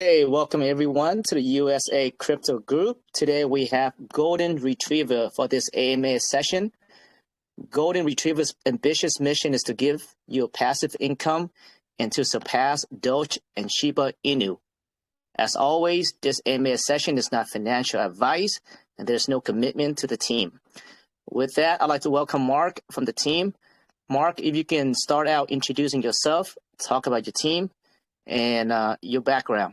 Hey, welcome everyone to the USA Crypto Group. Today we have Golden Retriever for this AMA session. Golden Retriever's ambitious mission is to give you a passive income and to surpass Doge and Shiba Inu. As always, this AMA session is not financial advice and there's no commitment to the team. With that, I'd like to welcome Mark from the team. Mark, if you can start out introducing yourself, talk about your team and your background.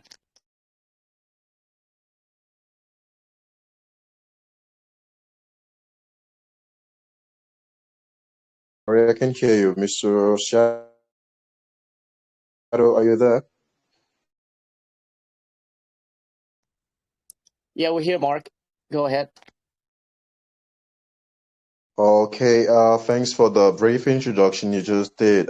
I can hear you, Mr. Shadow. Are you there? Yeah, we're here, Mark. Go ahead. Okay, thanks for the brief introduction you just did.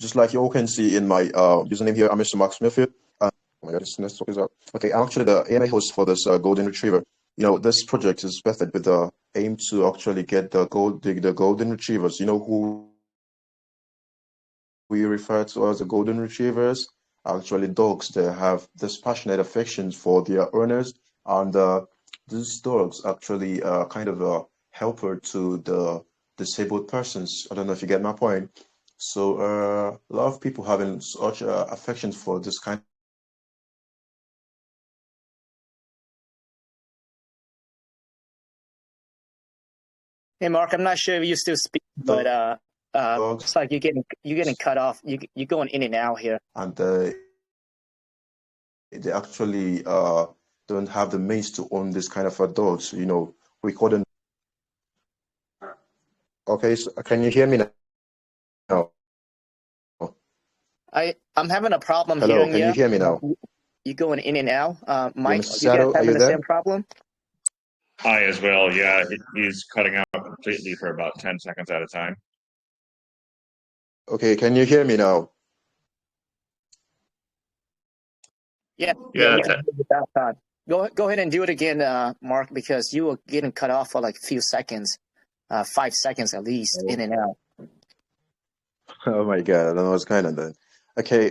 Just like you all can see in my username here, I'm Mr. Mark Smithfield. Oh my God, this network is up. Okay, I'm actually the AMA host for this Golden Retriever. This project is birthed with the aim to actually get the Golden Retrievers. You know who we refer to as the Golden Retrievers? Actually, dogs. They have this passionate affection for their owners, and these dogs actually kind of a helper to the disabled persons. I don't know if you get my point. So a lot of people having such affection for this kind. Hey, Mark, I'm not sure if you still speak, but it's like you're getting cut off. You're going in and out here. And they actually don't have the means to own this kind of dogs. We call them. Okay, so can you hear me now? I'm having a problem Hello, hearing can you hear me now? You're going in and out. Mike, Mr. you Saddle, guys are you having the there? same problem? Hi as well. Yeah, he's cutting out completely for about 10 seconds at a time. Okay, can you hear me now? Yeah, we can hear you without time. Go ahead and do it again, Mark, because you were getting cut off for like a few seconds, 5 seconds at least, in and out. Oh my God, I don't know what's going on then. Okay,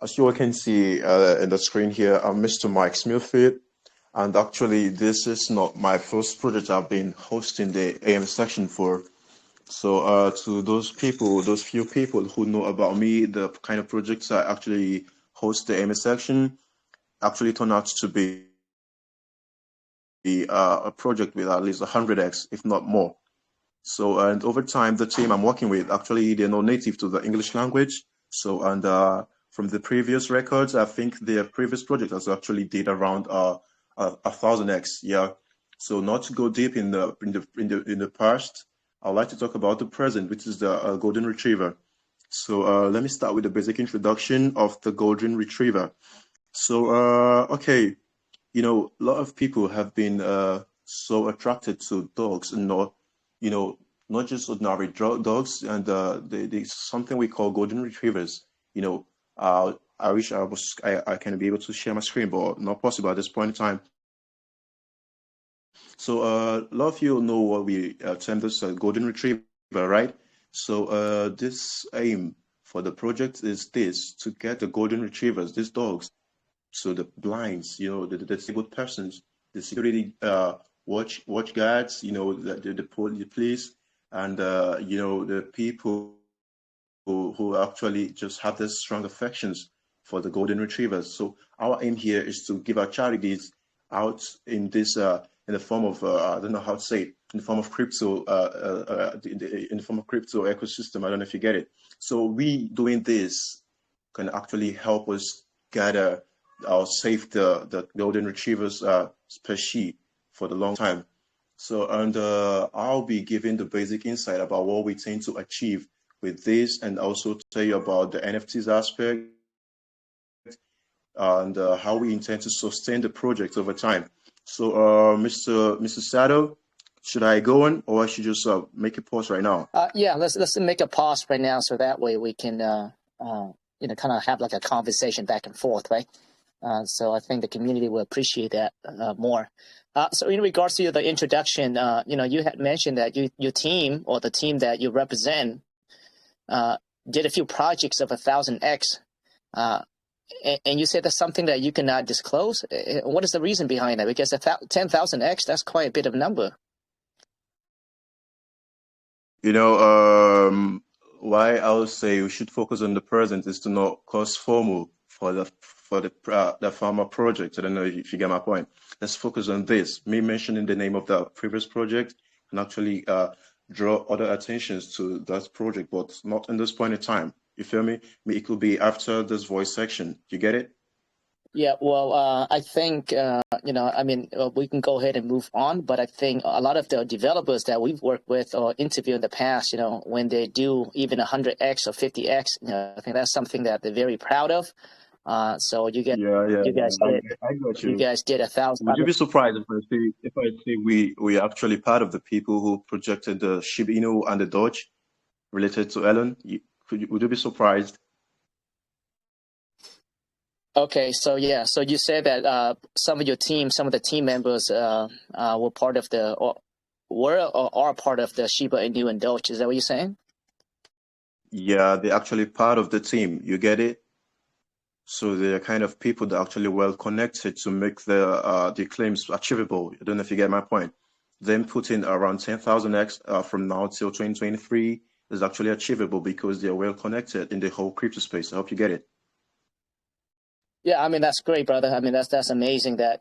as you all can see in the screen here, I'm Mr. Mike Smithfield. And actually, this is not my first project I've been hosting the AM section for. So to those few people who know about me, the kind of projects I actually host the AM section actually turn out to be a project with at least 100x, if not more. So, and over time, the team I'm working with, actually, they're not native to the English language. So, and from the previous records, I think their previous project has actually did around 1,000x. Yeah. So, not to go deep in the past, I'd like to talk about the present, which is the Golden Retriever. So, let me start with the basic introduction of the Golden Retriever. So, okay, a lot of people have been so attracted to dogs, and not just ordinary dogs, and the something we call golden retrievers. I wish I can be able to share my screen, but not possible at this point in time. So a lot of you know what we term this golden retriever, right? So this aim for the project is this: to get the golden retrievers, these dogs. So the blinds, the disabled persons, the security watch guards, the police, and the people who actually just have this strong affections for the golden retrievers. So our aim here is to give our charities out in this in the form of I don't know how to say it, in the form of crypto in the form of crypto ecosystem. I don't know if you get it. So we doing this can actually help us gather or save the golden retrievers species for the long time. So, and I'll be giving the basic insight about what we tend to achieve with this, and also tell you about the NFTs aspect and how we intend to sustain the project over time. So, Mr. Sato, should I go on, or I should just make a pause right now? Yeah, let's make a pause right now, so that way we can kind of have like a conversation back and forth, right? So I think the community will appreciate that more. So in regards to the introduction, you had mentioned that your team or the team that you represent did a few projects of 1,000x. And you said that's something that you cannot disclose. What is the reason behind that? Because 10,000x, that's quite a bit of number. Why I would say we should focus on the present is to not cause FOMO for the farmer project. I don't know if you get my point. Let's focus on this. Me mentioning the name of the previous project and actually draw other attentions to that project, but not in this point in time. You feel me? It could be after this voice section. You get it? Yeah, well, I think, we can go ahead and move on, but I think a lot of the developers that we've worked with or interviewed in the past, when they do even 100x or 50x, I think that's something that they're very proud of. So you guys I got you. You guys did 1,000. Would you be surprised if I say we are actually part of the people who projected the Shib Inu and the Doge related to Elon? Would you be surprised? Okay, so yeah, so you said that some of the team members were part of or are part of the Shiba Inu and Doge. Is that what you're saying? Yeah, they're actually part of the team. You get it? So they're kind of people that are actually well connected to make the claims achievable. I don't know if you get my point. Them putting around 10,000x from now till 2023 is actually achievable because they're well connected in the whole crypto space. I hope you get it. Yeah, I mean that's great, brother. I mean that's amazing that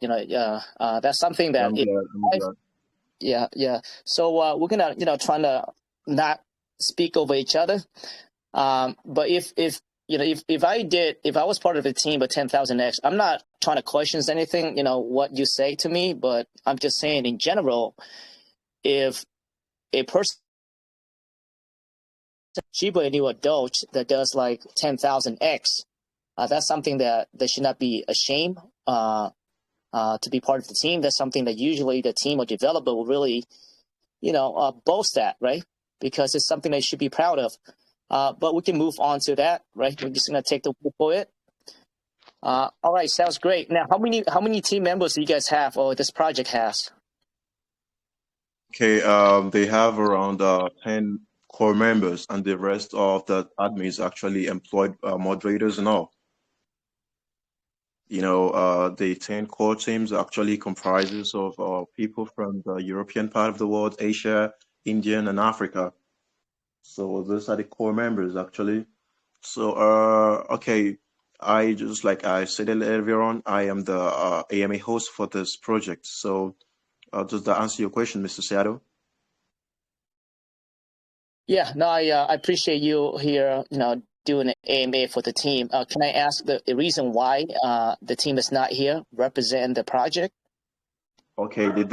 that's something that I'm glad. Yeah. So we're gonna trying to not speak over each other. But if I was part of the team of 10,000x, I'm not trying to question anything, what you say to me, but I'm just saying in general, if a person Shiba Inu or Doge that does like 10,000x, that's something that they should not be ashamed to be part of the team. That's something that usually the team or developer will really, boast at, right? Because it's something they should be proud of. But we can move on to that, right? We're just gonna take the word for it. All right, sounds great. Now, how many team members do you guys have, or this project has? Okay, they have around 10 core members, and the rest of the admins actually employed moderators and all. The 10 core teams actually comprises of people from the European part of the world, Asia, Indian, and Africa. So those are the core members actually. So okay, I just like I said earlier on, I am the AMA host for this project. So does that answer your question, Mr. Seattle? Yeah, no, I appreciate you here, doing an AMA for the team. Can I ask the reason why the team is not here representing the project? Okay, the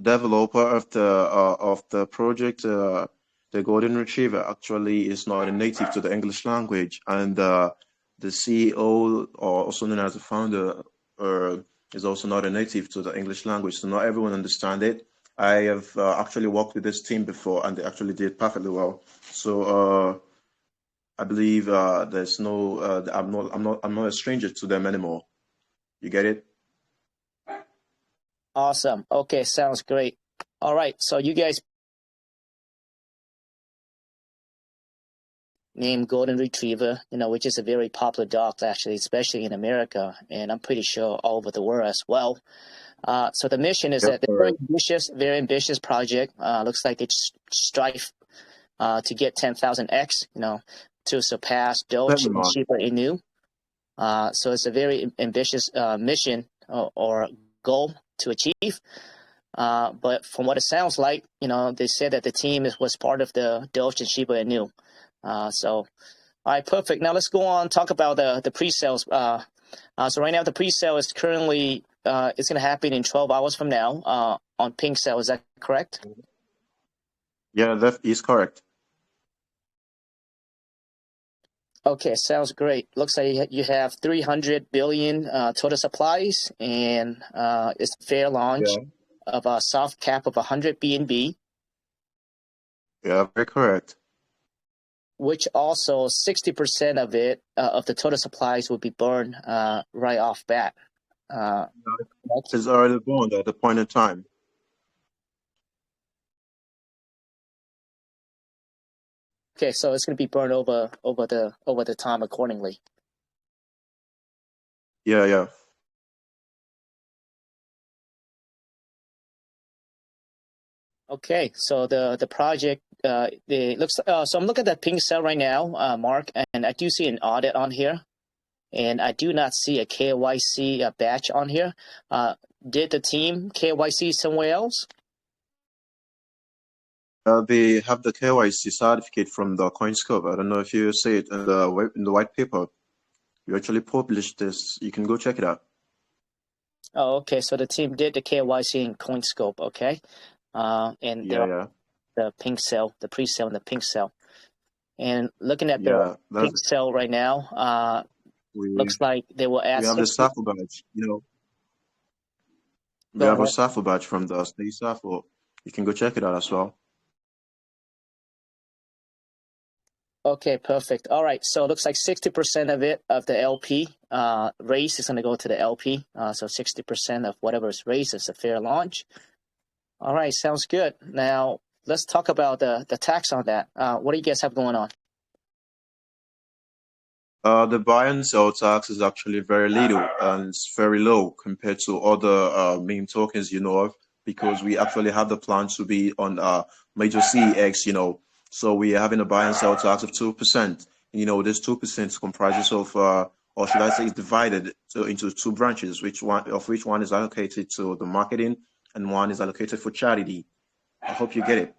developer of the project, the Golden Retriever, actually is not a native to the English language, and the CEO, or also known as the founder, is also not a native to the English language, so not everyone understands it. I have actually worked with this team before, and they actually did perfectly well. So I believe there's no, I'm not a stranger to them anymore. You get it? Awesome. Okay, sounds great. All right, so you guys named Golden Retriever, which is a very popular dog, actually, especially in America, and I'm pretty sure all over the world as well. So the mission is that they're very ambitious project. Looks like it's strive to get 10,000x, to surpass Doge and Shiba Inu. So it's a very ambitious mission or goal to achieve. But from what it sounds like, they said that the team was part of the Doge and Shiba Inu. So, all right, perfect. Now let's go on talk about the pre-sales. So right now the pre-sale is currently it's going to happen in 12 hours from now on Pink Sale. Is that correct? Yeah, that is correct. Okay, sounds great. Looks like you have 300 billion total supplies, and it's a fair launch of a soft cap of 100 BNB. Yeah, very correct. which also 60% of it, of the total supplies will be burned right off bat. It's already burned at the point in time. Okay, so it's going to be burned over the time accordingly. Yeah. Okay, so the project it looks so I'm looking at that pink cell right now, Mark, and I do see an audit on here, and I do not see a KYC batch on here. Did the team KYC somewhere else? They have the KYC certificate from the CoinScope. I don't know if you see it in the white paper. You actually published this. You can go check it out. Oh, okay. So the team did the KYC in CoinScope. Okay, and there the pink cell, the pre-sale, and the pink cell. And looking at the pink cell right now, looks like they will add. We have the SAFO badge. We have a SAFO badge from the state SAFO. You can go check it out as well. Okay, perfect. All right, so it looks like 60% of it, of the LP raise is going to go to the LP. So 60% of whatever is raised is a fair launch. All right, sounds good. Now, let's talk about the tax on that. What do you guys have going on? The buy and sell tax is actually very little, and it's very low compared to other meme tokens of, because we actually have the plan to be on major CEX, so we are having a buy and sell tax of 2%. This 2% comprises of, or should I say, is divided into two branches, which one is allocated to the marketing and one is allocated for charity. I hope you get it.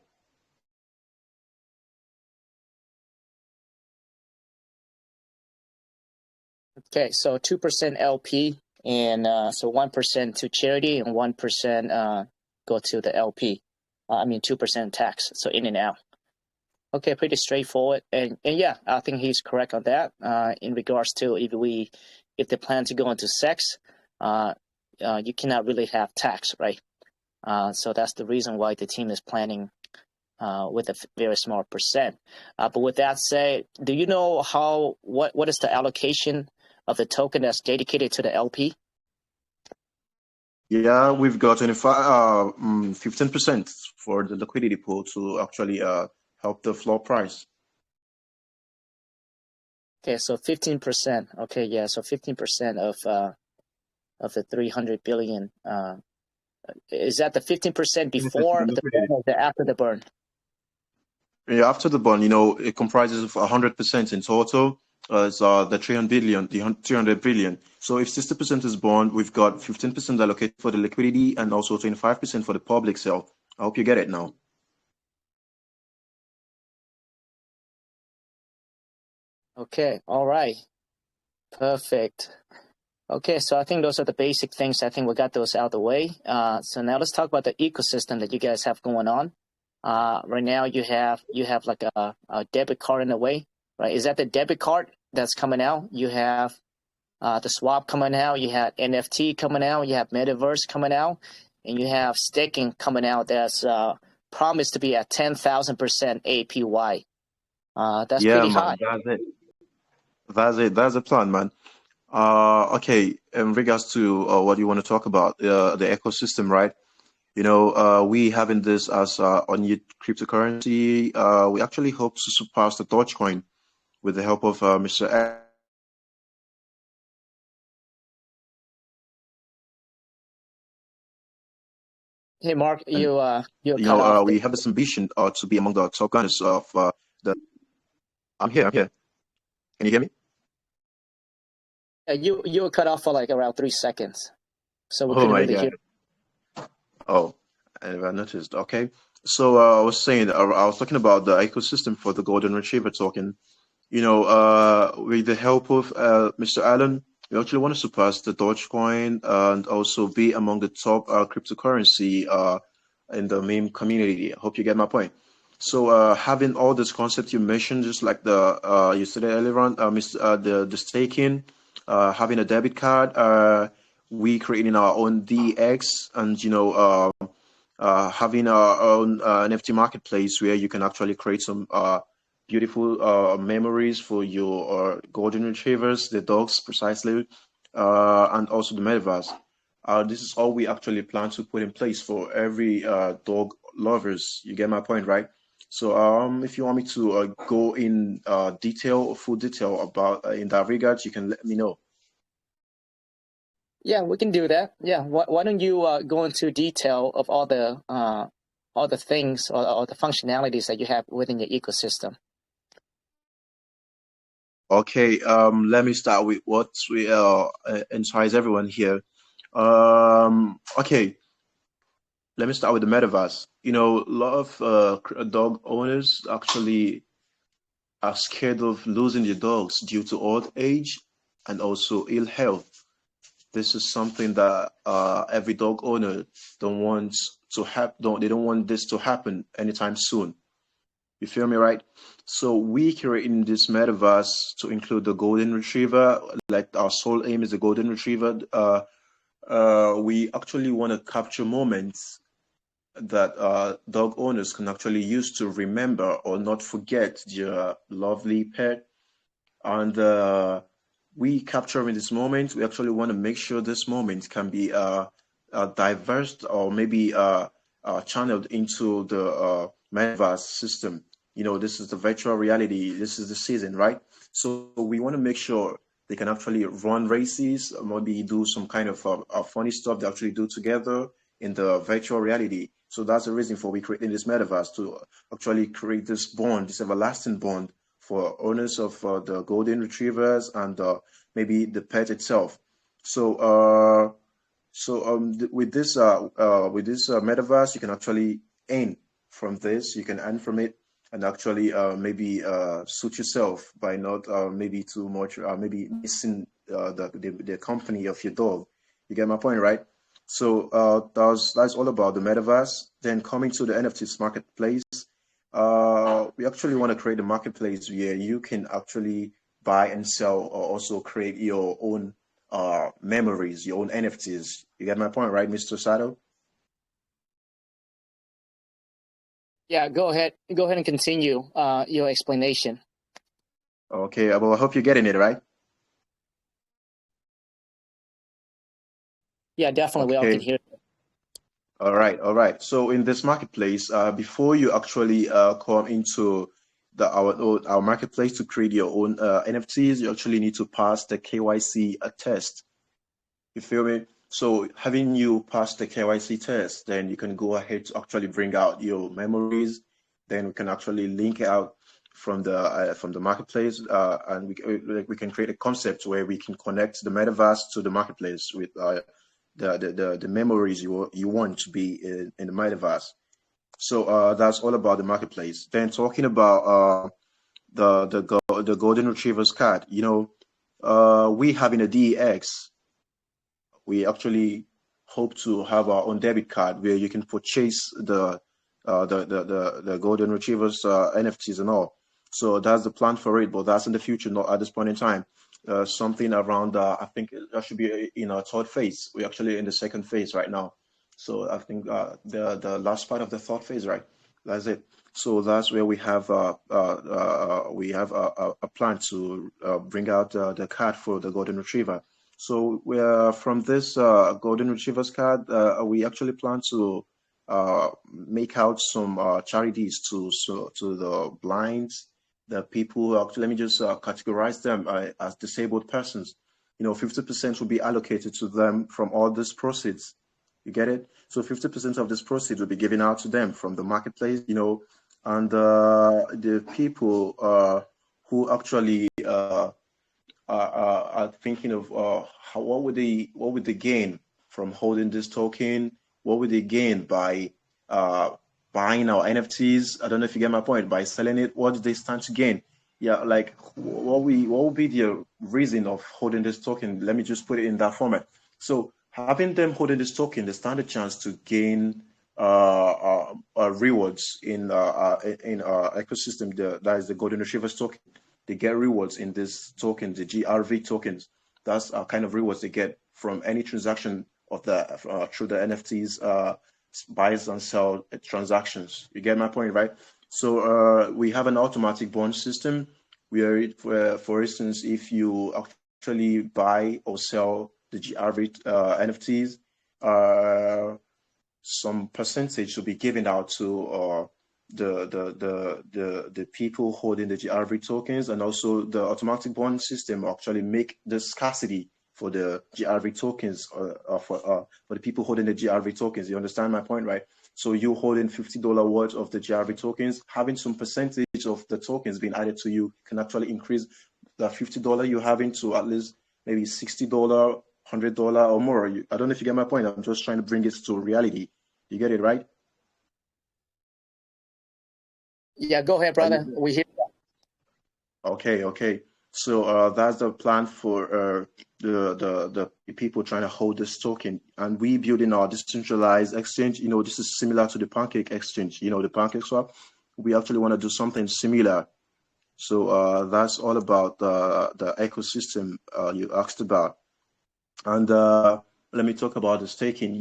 Okay, so 2% LP, and so 1% to charity and 1% go to the LP. 2% tax, so in and out. Okay, pretty straightforward, and yeah, I think he's correct on that. In regards to if they plan to go into sex, you cannot really have tax, right? So that's the reason why the team is planning with a very small percent. But with that said, do you know what is the allocation of the token that's dedicated to the LP? Yeah, we've got 15% for the liquidity pool to actually help the floor price. Okay, so 15%. Okay, yeah, so 15% of the 300 billion. Is that the 15% before the burn or after the burn? Yeah, after the burn, it comprises of 100% in total. It's the 300 billion. So if 60% is burned, we've got 15% allocated for the liquidity and also 25% for the public sale. I hope you get it now. Okay, all right. Perfect. Okay, so I think those are the basic things. I think we got those out of the way. So now let's talk about the ecosystem that you guys have going on. Right now you have like a debit card in a way, right? Is that the debit card that's coming out? You have the swap coming out, you have NFT coming out, you have metaverse coming out, and you have staking coming out that's promised to be at 10,000% APY. That's pretty high. That's the plan, man. Okay, in regards to what you want to talk about, the ecosystem, right? We having this as a new cryptocurrency. We actually hope to surpass the Dogecoin with the help of Mr. Hey, Mark, you cut off. We have this ambition to be among the top gunners of the. I'm here. Can you hear me? You were cut off for like around 3 seconds, so we couldn't really hear. Oh, I never noticed. Okay, so I was saying, I was talking about the ecosystem for the golden retriever token. With the help of Mr. Allen, we actually want to surpass the Dogecoin and also be among the top cryptocurrency in the meme community. I hope you get my point. So having all this concept you mentioned, just like the you said earlier on, the staking, having a debit card, we creating our own DX, and having our own NFT marketplace where you can actually create some beautiful memories for your golden retrievers, the dogs precisely, and also the metaverse. This is all we actually plan to put in place for every dog lovers. You get my point, right? So if you want me to go in full detail about in that regard, you can let me know. Yeah, we can do that. Yeah, why don't you go into detail of all the things or the functionalities that you have within your ecosystem? Okay, let me start with what we entice everyone here. Okay, let me start with the metaverse. You know, a lot of dog owners actually are scared of losing their dogs due to old age and also ill health. This is something that every dog owner don't want to happen. They don't want this to happen anytime soon. You feel me, right? So we creating this metaverse to include the golden retriever. Like our sole aim is the golden retriever. We actually want to capture moments that dog owners can actually use to remember or not forget their lovely pet. And we capturing this moment, we actually want to make sure this moment can be diverse or maybe channeled into the metaverse system. You know, this is the virtual reality. This is the season, right? So we want to make sure they can actually run races, maybe do some kind of funny stuff they actually do together in the virtual reality. So that's the reason for we creating this metaverse to actually create this bond, this everlasting bond for owners of the golden retrievers and maybe the pet itself. So with this metaverse, you can actually earn from this. You can earn from it and actually maybe suit yourself by not maybe too much maybe missing the company of your dog. You get my point, right? So that's all about the metaverse. Then coming to the NFTs marketplace, we actually want to create a marketplace where you can actually buy and sell or also create your own memories, your own NFTs. You get my point, right, Mr. Sato? Yeah, go ahead and continue your explanation. Okay, well, I hope you're getting it, right? Yeah, definitely, we all can hear it. All right, all right. So in this marketplace, before you actually come into our marketplace to create your own NFTs, you actually need to pass the KYC test. You feel me? So having you pass the KYC test, then you can go ahead to actually bring out your memories. Then we can actually link out from the marketplace, and we can create a concept where we can connect the metaverse to the marketplace with the memories you want to be in the metaverse. So that's all about the marketplace. Then talking about the golden retrievers card, you know, we having a DEX, we actually hope to have our own debit card where you can purchase the golden retrievers NFTs and all. So that's the plan for it, but that's in the future, not at this point in time. Something around I think that should be in our third phase. We're actually in the second phase right now. So I think the last part of the third phase, right? That's it. So that's where we have a plan to bring out the card for the golden retriever. So we from this golden retrievers card, we actually plan to make out some charities to the blind, the people. Actually, let me just categorize them as disabled persons. You know, 50% will be allocated to them from all these proceeds. You get it? So 50% of this proceeds will be given out to them from the marketplace. You know, and the people who actually are thinking of what would they gain from holding this token? What would they gain by buying our NFTs? I don't know if you get my point. By selling it, what do they stand to gain? Yeah, like what would be the reason of holding this token? Let me just put it in that format. So having them holding this token, they stand a chance to gain rewards in our ecosystem. That is the golden retrievers token. They get rewards in this token, the GRV tokens. That's kind of rewards they get from any transaction of the through the NFTs buys and sell transactions. You get my point, right? So we have an automatic bond system where, for instance, if you actually buy or sell the GRV NFTs, some percentage will be given out to the people holding the GRV tokens, and also the automatic bond system actually make the scarcity for the GRV tokens for the people holding the GRV tokens. You understand my point, right? So you holding $50 worth of the GRV tokens, having some percentage of the tokens being added to you can actually increase the $50 you're having to at least maybe $60, $100 or more. I don't know if you get my point. I'm just trying to bring it to reality. You get it, right? Yeah, go ahead, brother. We hear that. Okay. So that's the plan for the people trying to hold this token, and we building our decentralized exchange. This is similar to the Pancake exchange. The Pancake swap. We actually want to do something similar. So that's all about the ecosystem you asked about. And let me talk about the staking.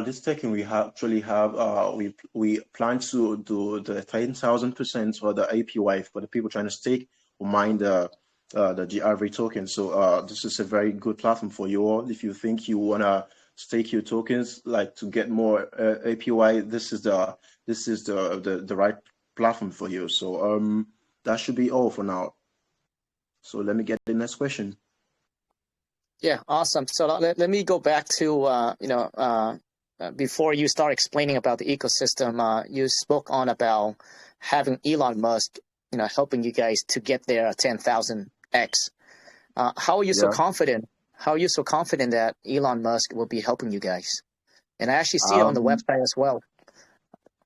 This staking we actually have. We plan to do the 10,000% for the APY for the people trying to stake or mine the GRV token. So this is a very good platform for you all. If you think you wanna stake your tokens, like to get more APY, this is the right platform for you. So that should be all for now. So let me get the next question. Yeah, awesome. So let me go back to before you start explaining about the ecosystem. You spoke on about having Elon Musk, helping you guys to get there 10,000x. How are you so confident? How are you so confident that Elon Musk will be helping you guys? And I actually see it on the website as well.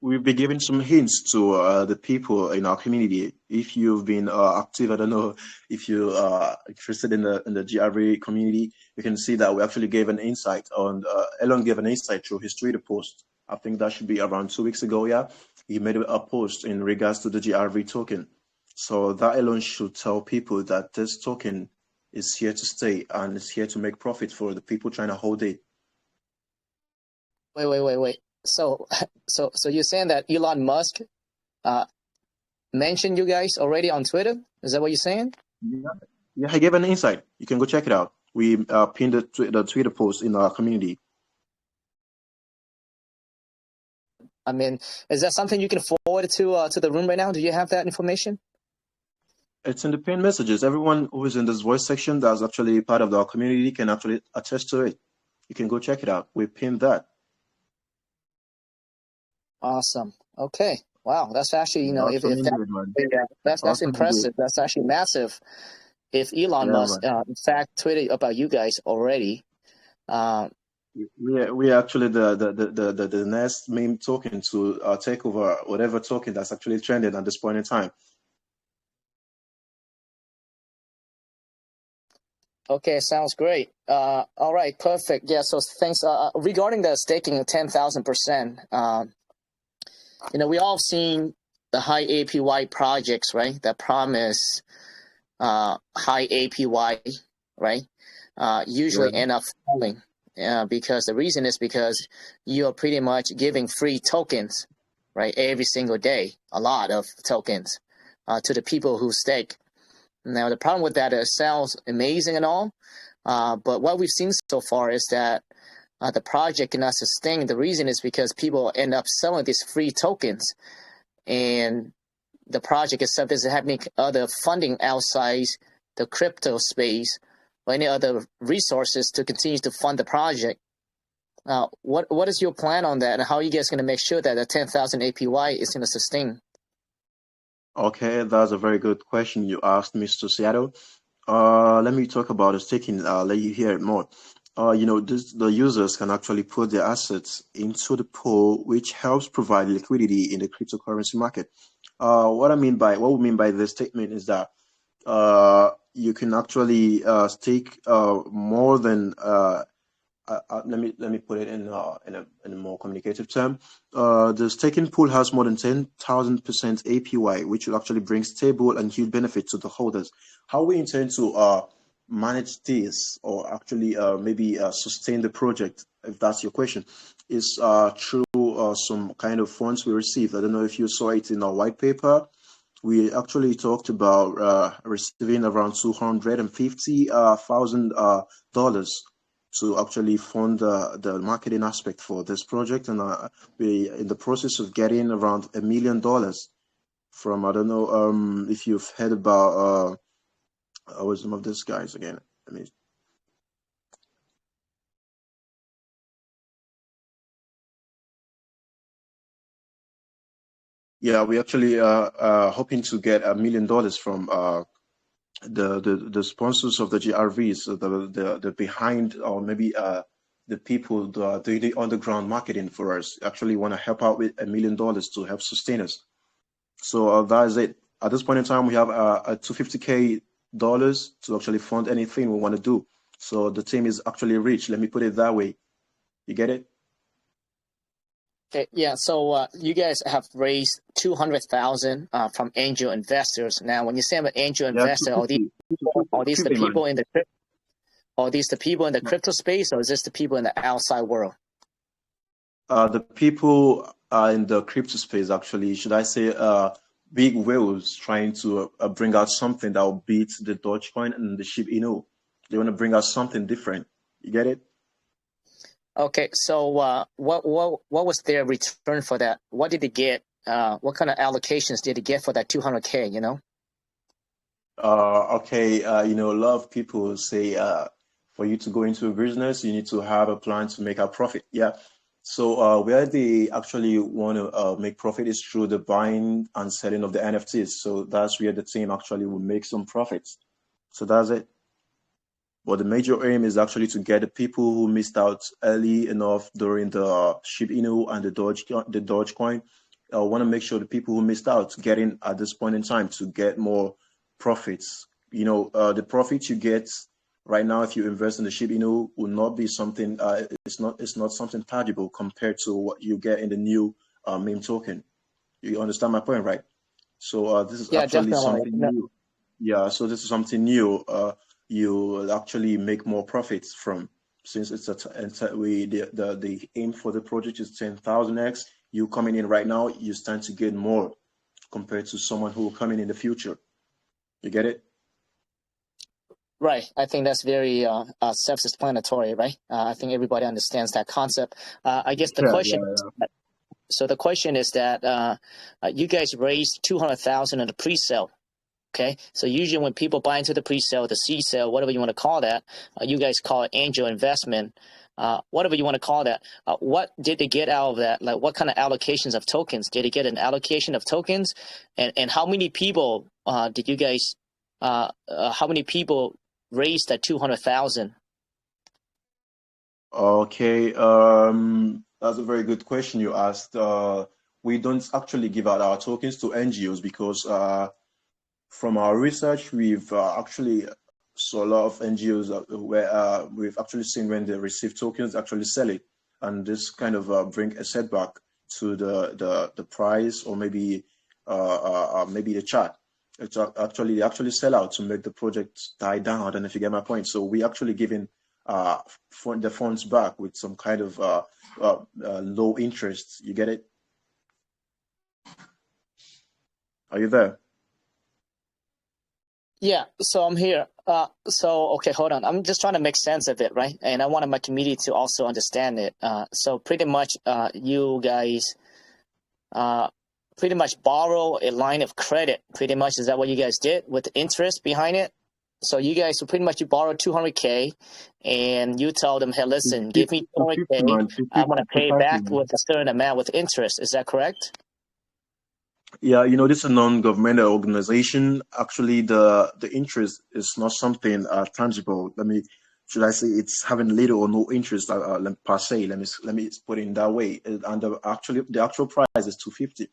We'll be giving some hints to the people in our community. If you've been active, I don't know if you are interested in the GRV community, you can see that we actually gave an insight on, Elon gave an insight through his Twitter post. I think that should be around 2 weeks ago, yeah? He made a post in regards to the GRV token. So that alone should tell people that this token is here to stay and it's here to make profit for the people trying to hold it. Wait. So you're saying that Elon Musk mentioned you guys already on Twitter? Is that what you're saying? Yeah, I gave an insight. You can go check it out. We pinned the Twitter post in our community. I mean, is that something you can forward to the room right now? Do you have that information? It's in the pinned messages. Everyone who is in this voice section that's actually part of our community can actually attest to it. You can go check it out. We pinned that. Awesome. Okay. Wow. That's actually, that's impressive. That's actually massive. If Elon Musk, in fact, tweeted about you guys already. We are actually the next meme token to take over whatever token that's actually trending at this point in time. Okay, sounds great. All right, perfect. Yeah, so thanks. Regarding the staking of 10,000%, we all seen the high APY projects, right? That promise high APY, right? Usually end up falling. Because the reason is because you are pretty much giving free tokens, right? Every single day, a lot of tokens to the people who stake. Now, the problem with that is it sounds amazing and all, but what we've seen so far is that the project cannot sustain. The reason is because people end up selling these free tokens, and the project itself doesn't have any other funding outside the crypto space or any other resources to continue to fund the project. What is your plan on that, and how are you guys going to make sure that the 10,000 APY is going to sustain? Okay, that's a very good question you asked, Mr. Seattle. Let me talk about the staking. I'll let you hear it more. The users can actually put their assets into the pool, which helps provide liquidity in the cryptocurrency market. What we mean by this statement is that you can actually stake more than let me put it in a more communicative term. The staking pool has more than 10,000% APY, which will actually bring stable and huge benefit to the holders. How we intend to manage this, or actually maybe sustain the project, if that's your question, is through some kind of funds we received. I don't know if you saw it in our white paper. We actually talked about receiving around $250,000 to actually fund the marketing aspect for this project, and we in the process of getting around $1 million from, I don't know if you've heard about some of these guys again. Let me. Yeah, we actually hoping to get $1 million from the sponsors of the GRVs, the behind, or maybe the people that are doing the underground marketing for us. Actually want to help out with $1 million to help sustain us. So that is it. At this point in time, we have $250K to actually fund anything we want to do. So the team is actually rich. Let me put it that way. You get it? Okay, yeah. So you guys have raised 200,000 from angel investors. Now, when you say about angel investor, are these the people in the crypto space, or is this the people in the outside world? The people in the crypto space, actually, should I say, big whales trying to bring out something that will beat the Dogecoin and the Shib Inu. They want to bring out something different. You get it? Okay, so what was their return for that? What did they get? What kind of allocations did they get for that 200K? You know? Okay. A lot of people say for you to go into a business, you need to have a plan to make a profit. Yeah. So where they actually want to make profit is through the buying and selling of the NFTs. So that's where the team actually will make some profits. So that's it. But the major aim is actually to get the people who missed out early enough during the Shib Inu and the Dogecoin. I want to make sure the people who missed out get in at this point in time to get more profits. The profits you get right now if you invest in the Shib Inu will not be something. It's not something tangible compared to what you get in the new meme token. You understand my point, right? So this is actually something new. Yeah. So this is something new. You will actually make more profits from, since it's the aim for the project is 10,000x. You coming in right now, you stand to get more compared to someone who will come in the future. You get it? Right. I think that's very self-explanatory, right? I think everybody understands that concept. I guess the question. Yeah. So the question is that you guys raised 200,000 in the pre-sale. Okay, so usually when people buy into the pre-sale, the seed sale, whatever you want to call that, you guys call it angel investment, whatever you want to call that. What did they get out of that? Like, what kind of allocations of tokens? Did they get an allocation of tokens? And how many people did you guys, how many people raised that 200,000? Okay, that's a very good question you asked. We don't actually give out our tokens to NGOs because from our research, we've actually saw a lot of NGOs where we've actually seen when they receive tokens, actually sell it, and this kind of bring a setback to the price, or maybe the chart. It's actually they actually sell out to make the project die down. I don't know if you get my point. So we actually giving the funds back with some kind of low interest. You get it? Are you there? Yeah, so I'm here. Okay, hold on. I'm just trying to make sense of it, right? And I want my community to also understand it. So pretty much you guys pretty much borrow a line of credit. Pretty much, is that what you guys did with the interest behind it? So you guys, pretty much you borrow 200K and you tell them, hey, listen, give me 200K. I want to pay back with a certain amount with interest. Is that correct? Yeah, this is a non-governmental organization. Actually, the interest is not something tangible. Should I say it's having little or no interest per se? Let me put it in that way. And the actual price is 250.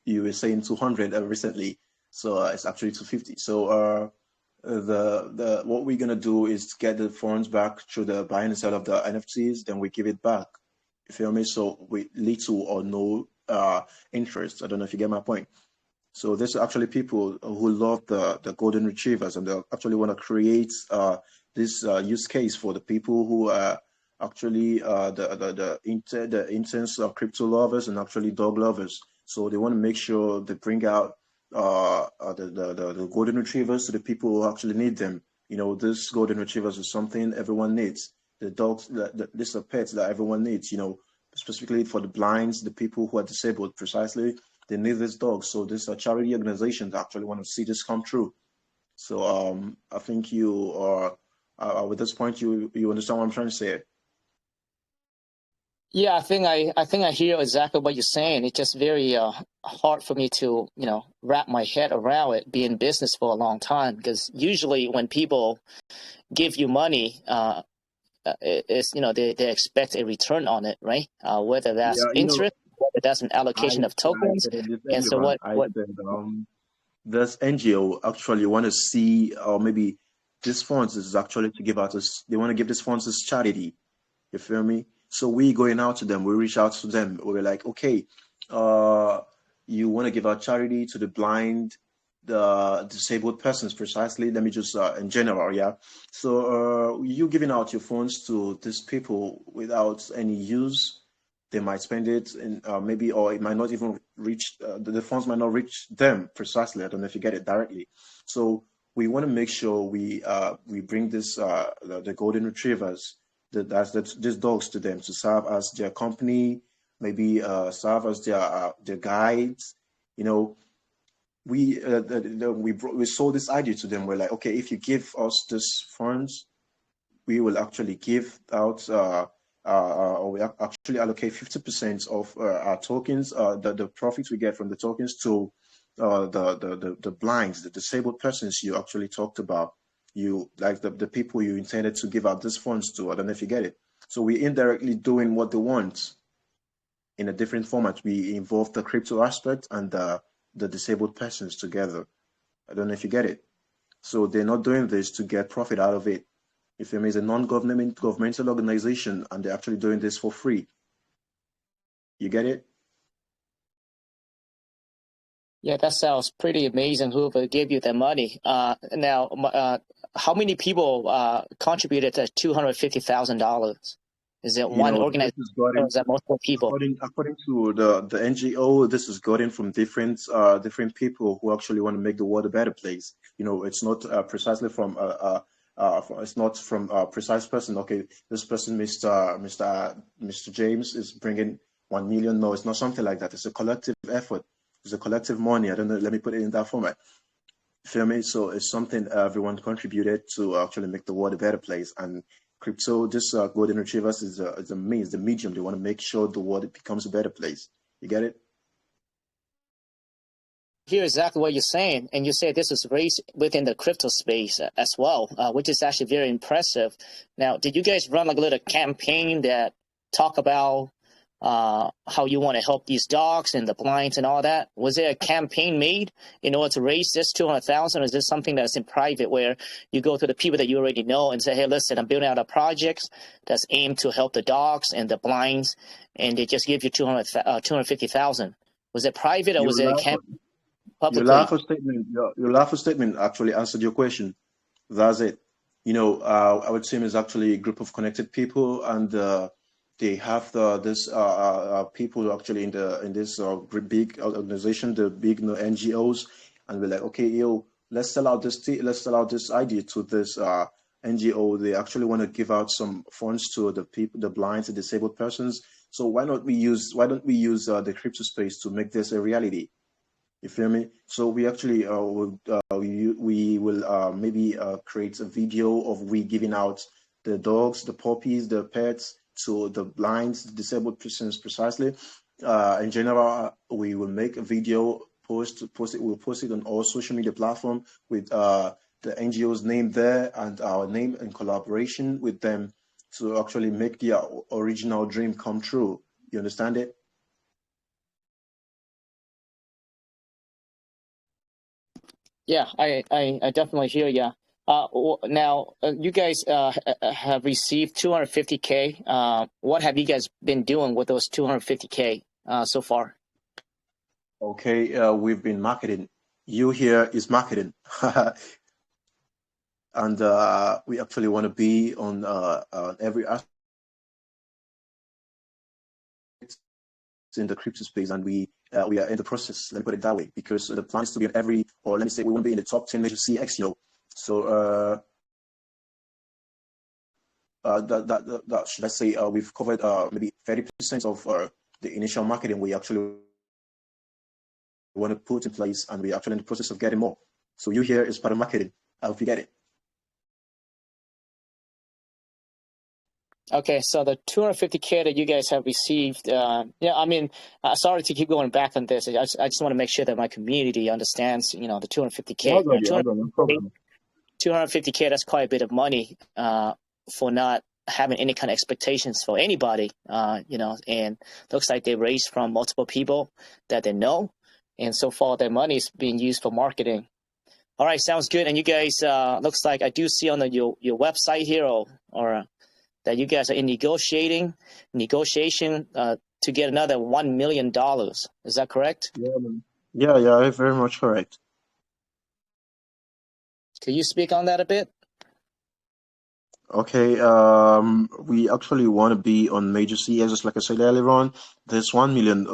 You were saying 200 recently, so it's actually 250. So the what we're gonna do is get the funds back through the buying and sell of the NFTs. Then we give it back. You feel me? So with little or no interest. I don't know if you get my point. So there's actually people who love the golden retrievers, and they actually want to create this use case for the people who actually the intense crypto lovers and actually dog lovers. So they want to make sure they bring out the golden retrievers to the people who actually need them. You know, this golden retrievers is something everyone needs. The dogs, these are pets that everyone needs. You know, specifically for the blinds, the people who are disabled, precisely, they need these dogs. So this are charity organizations that actually want to see this come true. So I think you are with this point, you understand what I'm trying to say. Yeah, I think I hear exactly what you're saying. It's just very hard for me to wrap my head around it. Being in business for a long time, because usually when people give you money, it's they expect a return on it, right? Whether that's Yeah, interest, whether that's an allocation of I tokens, said this and so earlier on. I what. said this NGO actually want to see, or maybe this funds is actually to give out this. They want to give this funds as charity. You feel me? So we going out to them, we reach out to them. We're like, okay, you want to give out charity to the blind, the disabled persons, precisely. Let me just in general, yeah. So you giving out your funds to these people without any use. They might spend it in maybe, or it might not even reach. The funds might not reach them precisely. I don't know if you get it directly. So we want to make sure we bring this the golden retrievers, these dogs to them to serve as their company, maybe serve as their guides. You know, we sold this idea to them. We're like, okay, if you give us this funds, we will actually give out or we actually allocate 50% of our tokens, the profits we get from the tokens to the blinds, the disabled persons you actually talked about. You like the people you intended to give out these funds to. I don't know if you get it. So we're indirectly doing what they want in a different format. We involve the crypto aspect and the disabled persons together. I don't know if you get it. So they're not doing this to get profit out of it. If it's a non-governmental organization and they're actually doing this for free. You get it? Yeah, that sounds pretty amazing. Whoever gave you the money. Now, how many people contributed to $250,000? Is it one organization or is that multiple people? According to the NGO, this is gotten from different people who actually want to make the world a better place. You know, it's not precisely from it's not from a precise person. Okay, this person, Mr. James, is bringing 1 million. No, it's not something like that. It's a collective effort. It's a collective money. I don't know. Let me put it in that format. Feel me? So it's something everyone contributed to actually make the world a better place. And crypto, this golden retrievers is a means, the medium. They want to make sure the world becomes a better place. You get it? Hear exactly what you're saying, and you say this is raised within the crypto space as well, which is actually very impressive. Now, did you guys run like a little campaign that talk about how you want to help these dogs and the blinds and all that? Was there a campaign made in order to raise this 200,000, or is this something that's in private where you go to the people that you already know and say, hey, listen, I'm building out a project that's aimed to help the dogs and the blinds, and they just give you 250,000? Was it private or was it a campaign publicly? Your last statement actually answered your question. That's it. You know, our team is actually a group of connected people, and they have this people actually in this big organization, the big NGOs, and we're like, okay, let's sell out this idea to this NGO. They actually want to give out some funds to the people, the blind, the disabled persons. So why don't we use the crypto space to make this a reality? You feel me? So we actually we will maybe create a video of we giving out the dogs, the puppies, the pets to the blind, the disabled persons precisely. In general, we will make a video, post it. We'll post it on all social media platform with the NGO's name there and our name in collaboration with them to actually make their original dream come true. You understand it? Yeah, I definitely hear you. Now, you guys have received 250K. What have you guys been doing with those 250K so far? Okay, we've been marketing. You here is marketing. And we actually want to be on every in the crypto space, and we are in the process. Let me put it that way, because the plan is to be in every, or let me say, we want to be in the top 10 major CX. So that should I say we've covered maybe 30% of the initial marketing we actually want to put in place, and we're actually in the process of getting more. So you here is part of marketing. I hope you get it. Okay, so the 250K that you guys have received, I mean, sorry to keep going back on this. I just want to make sure that my community understands, the 250K. 250K, that's quite a bit of money for not having any kind of expectations for anybody, and looks like they raised from multiple people that they know. And so far, their money is being used for marketing. All right, sounds good. And you guys, looks like I do see on your website here, or that you guys are in negotiation to get another $1 million. Is that correct? Yeah, very much correct. Can you speak on that a bit? Okay, we actually want to be on major CES, just like I said earlier on. This $1 million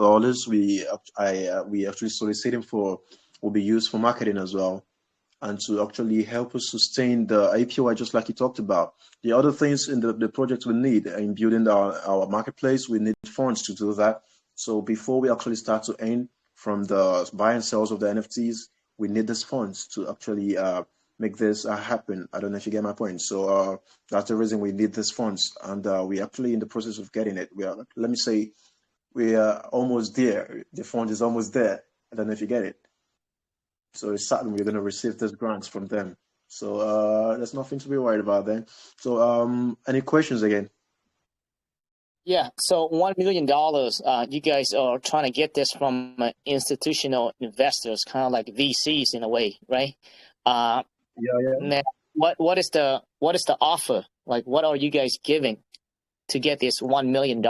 we actually soliciting for will be used for marketing as well, and to actually help us sustain the API, just like you talked about. The other things in the project we need in building our marketplace, we need funds to do that. So before we actually start to earn from the buy and sales of the NFTs, we need these funds to actually make this happen. I don't know if you get my point. So that's the reason we need these funds, and we're actually in the process of getting it. Let me say, we are almost there. The fund is almost there. I don't know if you get it. So it's certain we're going to receive these grants from them. So there's nothing to be worried about then. So any questions again? Yeah, so $1 million, you guys are trying to get this from institutional investors, kind of like VCs in a way, right? Yeah. Now, what is the offer? Like, what are you guys giving to get this $1 million?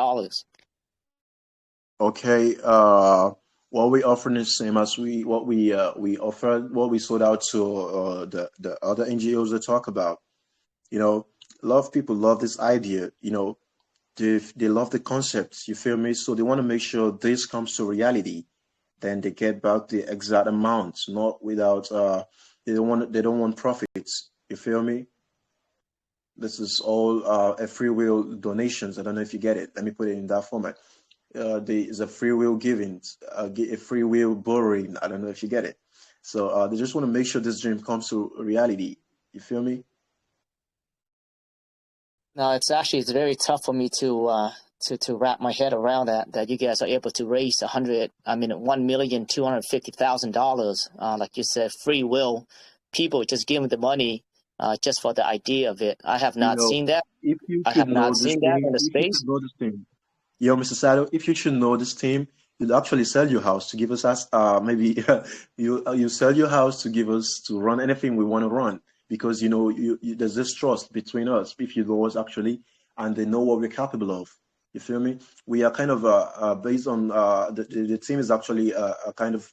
Okay. What we offering is the same as what we offered, what we sold out to the other NGOs that talk about. A lot of people love this idea. They love the concepts. You feel me? So they want to make sure this comes to reality. Then they get back the exact amount, not without. They don't want profits. You feel me? This is all a free will donations. I don't know if you get it. Let me put it in that format. There is a free will giving, a free will borrowing. I don't know if you get it. So they just want to make sure this dream comes to reality. You feel me? No, it's very tough for me to wrap my head around that you guys are able to raise $1,250,000. Like you said, free will, people just giving the money just for the idea of it. I have not seen that. I have not seen that in the space. Yo, Mr. Sato, if you should know this team, you'd actually sell your house to give us maybe you sell your house to give us to run anything we want to run, because there's this trust between us, if you know us actually, and they know what we're capable of. You feel me? We are kind of based on the team is actually a kind of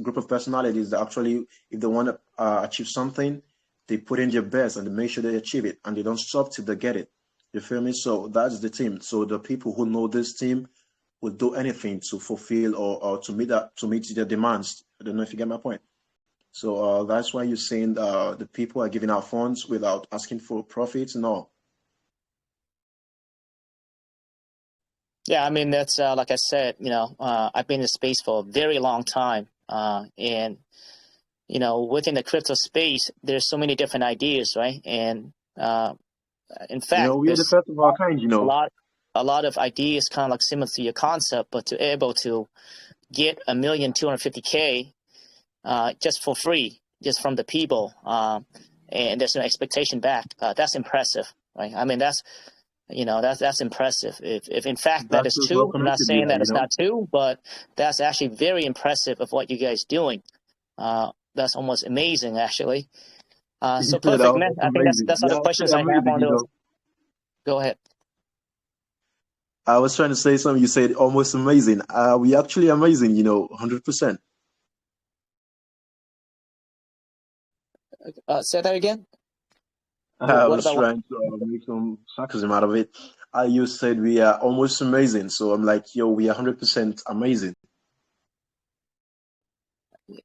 group of personalities that actually, if they want to achieve something, they put in their best and they make sure they achieve it, and they don't stop till they get it. You feel me? So that's the team. So the people who know this team will do anything to fulfill or to meet their demands. I don't know if you get my point. So that's why you're saying the people are giving out funds without asking for profits. No. Yeah, I mean, that's like I said, I've been in the space for a very long time, and within the crypto space, there's so many different ideas, right? And in fact, we are the first of our kind. a lot of ideas kind of like similar to your concept, but to able to get $1,250,000 just for free, just from the people, and there's no expectation back. That's impressive, right? I mean, that's impressive. If in fact that is true, I'm not saying that it's not true, but that's actually very impressive of what you guys doing. That's almost amazing, actually. So perfect, man. I think that's all the questions I have on those. Go ahead. I was trying to say something. You said almost amazing. We actually amazing, 100%. Say that again. I What was about trying to make some sarcasm out of it. You said we are almost amazing, so I'm like, yo, we are 100% amazing.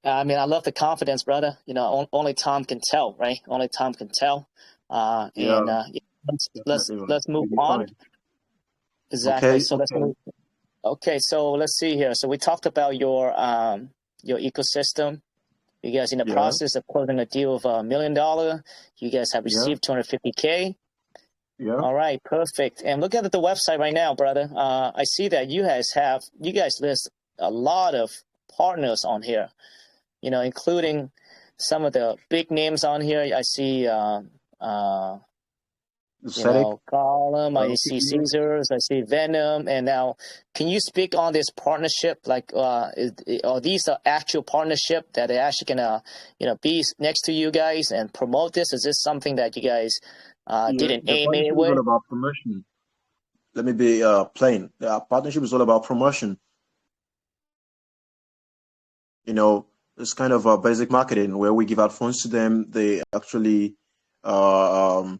I mean, I love the confidence, brother. Only time can tell, right? Only time can tell. Yeah, Yeah, let's definitely, man. let's move We'll be on. fine. Exactly. Okay, So let's okay. move. Okay, so let's see here. So we talked about your ecosystem. You guys in the Yeah, process of closing a deal of $1 million. You guys have yeah, received 250K. yeah. All right, perfect. And look at the website right now, brother. I see that you guys list a lot of partners on here. Including some of the big names on here. I see Aesthetic. Column, I see Fitness. Caesars, I see Venom, and now can you speak on this partnership? Like, are these the actual partnership that they're actually gonna, be next to you guys and promote this? Is this something that you guys did Yeah, an the AMA partnership is all with? about promotion. Let me be plain. The partnership is all about promotion. You know, it's kind of basic marketing where we give out funds to them. Uh, um,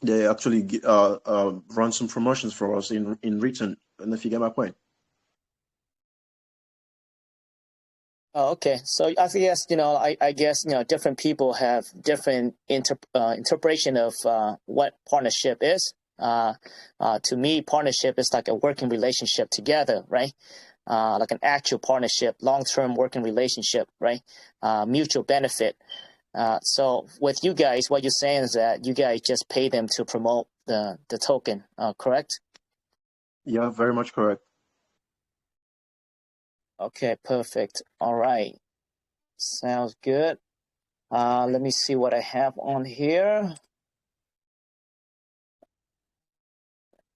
they actually run some promotions for us in return. And if you get my point. Oh, okay. So I guess, I guess, different people have different interpretation of what partnership is. To me, partnership is like a working relationship together, right? Like an actual partnership, long-term working relationship, right? Mutual benefit. So with you guys, what you're saying is that you guys just pay them to promote the token, correct? Yeah, very much correct. Okay, perfect. All right. Sounds good. Let me see what I have on here.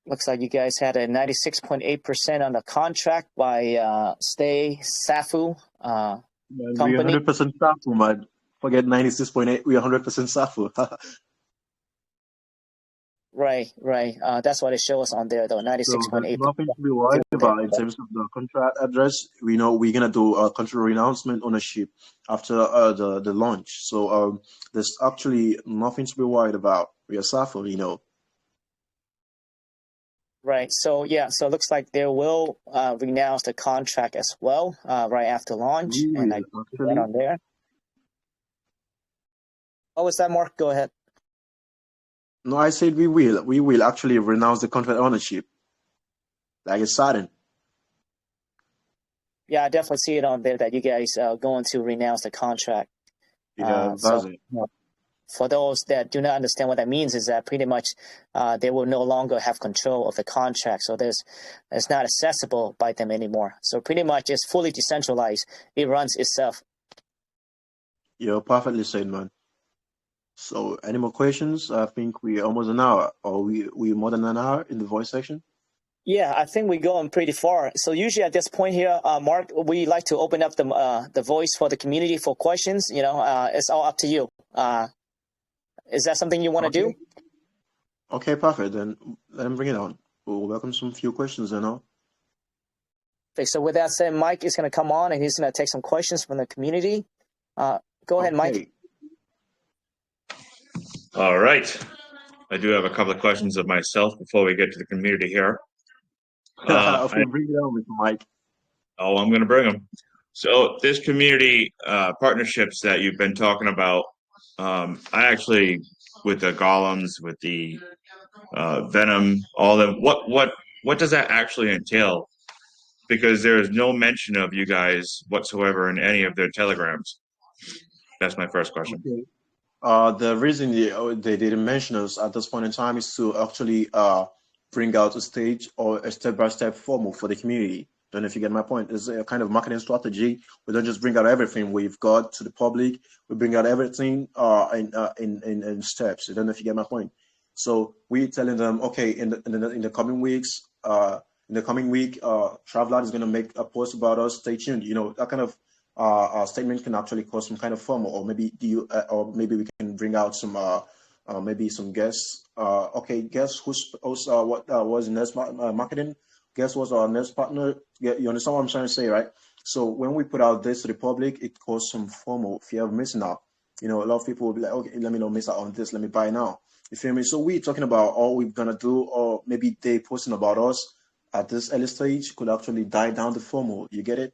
Looks like you guys had a 96.8% on the contract by Stay Safu And we're company. 100% Safu, man. Forget 96.8. We're 100% Safu. Right. That's what it shows on there, though. So there's 96.8%. nothing to be worried about in terms of the contract address. We know we're gonna do a country renouncement ownership after the launch. So there's actually nothing to be worried about. We are Safu, Right. So yeah. So it looks like they will renounce the contract as well right after launch, We and I will put that actually. on there. What was that, Mark? Go ahead. No, I said we will. We will actually renounce the contract ownership. Like it's sudden. Yeah, I definitely see it on there that you guys are going to renounce the contract. Yeah, So that's it. for those that do not understand what that means, is that pretty much they will no longer have control of the contract. So it's not accessible by them anymore. So pretty much it's fully decentralized. It runs itself. You're perfectly said, man. So any more questions? I think we're almost an hour, or we more than an hour in the voice section. Yeah, I think we're going pretty far. So usually at this point here, Mark, we like to open up the voice for the community for questions. It's all up to you. Is that something you want to do? Okay. Okay, perfect. Then let him bring it on. We'll welcome some few questions and all. Okay, so with that said, Mike is going to come on and he's going to take some questions from the community. Go ahead, Mike. Okay. All right. I do have a couple of questions of myself before we get to the community here. Okay, bring it on with Mike. I'm going to bring them. So this community partnerships that you've been talking about, I actually, with the golems, with the Venom, all them, what does that actually entail? Because there is no mention of you guys whatsoever in any of their telegrams. That's my first question. Okay. The reason they didn't mention us at this point in time is to actually bring out a stage or a step-by-step formula for the community. Don't know if you get my point. It's a kind of marketing strategy. We don't just bring out everything we've got to the public. We bring out everything in steps. I don't know if you get my point. So we're telling them, okay, in the coming weeks, Traveler is going to make a post about us. Stay tuned. That kind of statement can actually cause some kind of FOMO, or maybe we can bring out some maybe some guests. Okay, guess who's what was in next marketing? Guess what's our next partner? You understand what I'm trying to say, right? So when we put out this to the public, it causes some FOMO, fear of missing out. A lot of people will be like, okay, let me not miss out on this. Let me buy now. You feel me? So we talking about all we're gonna do, or maybe they posting about us at this early stage could actually die down the FOMO. You get it?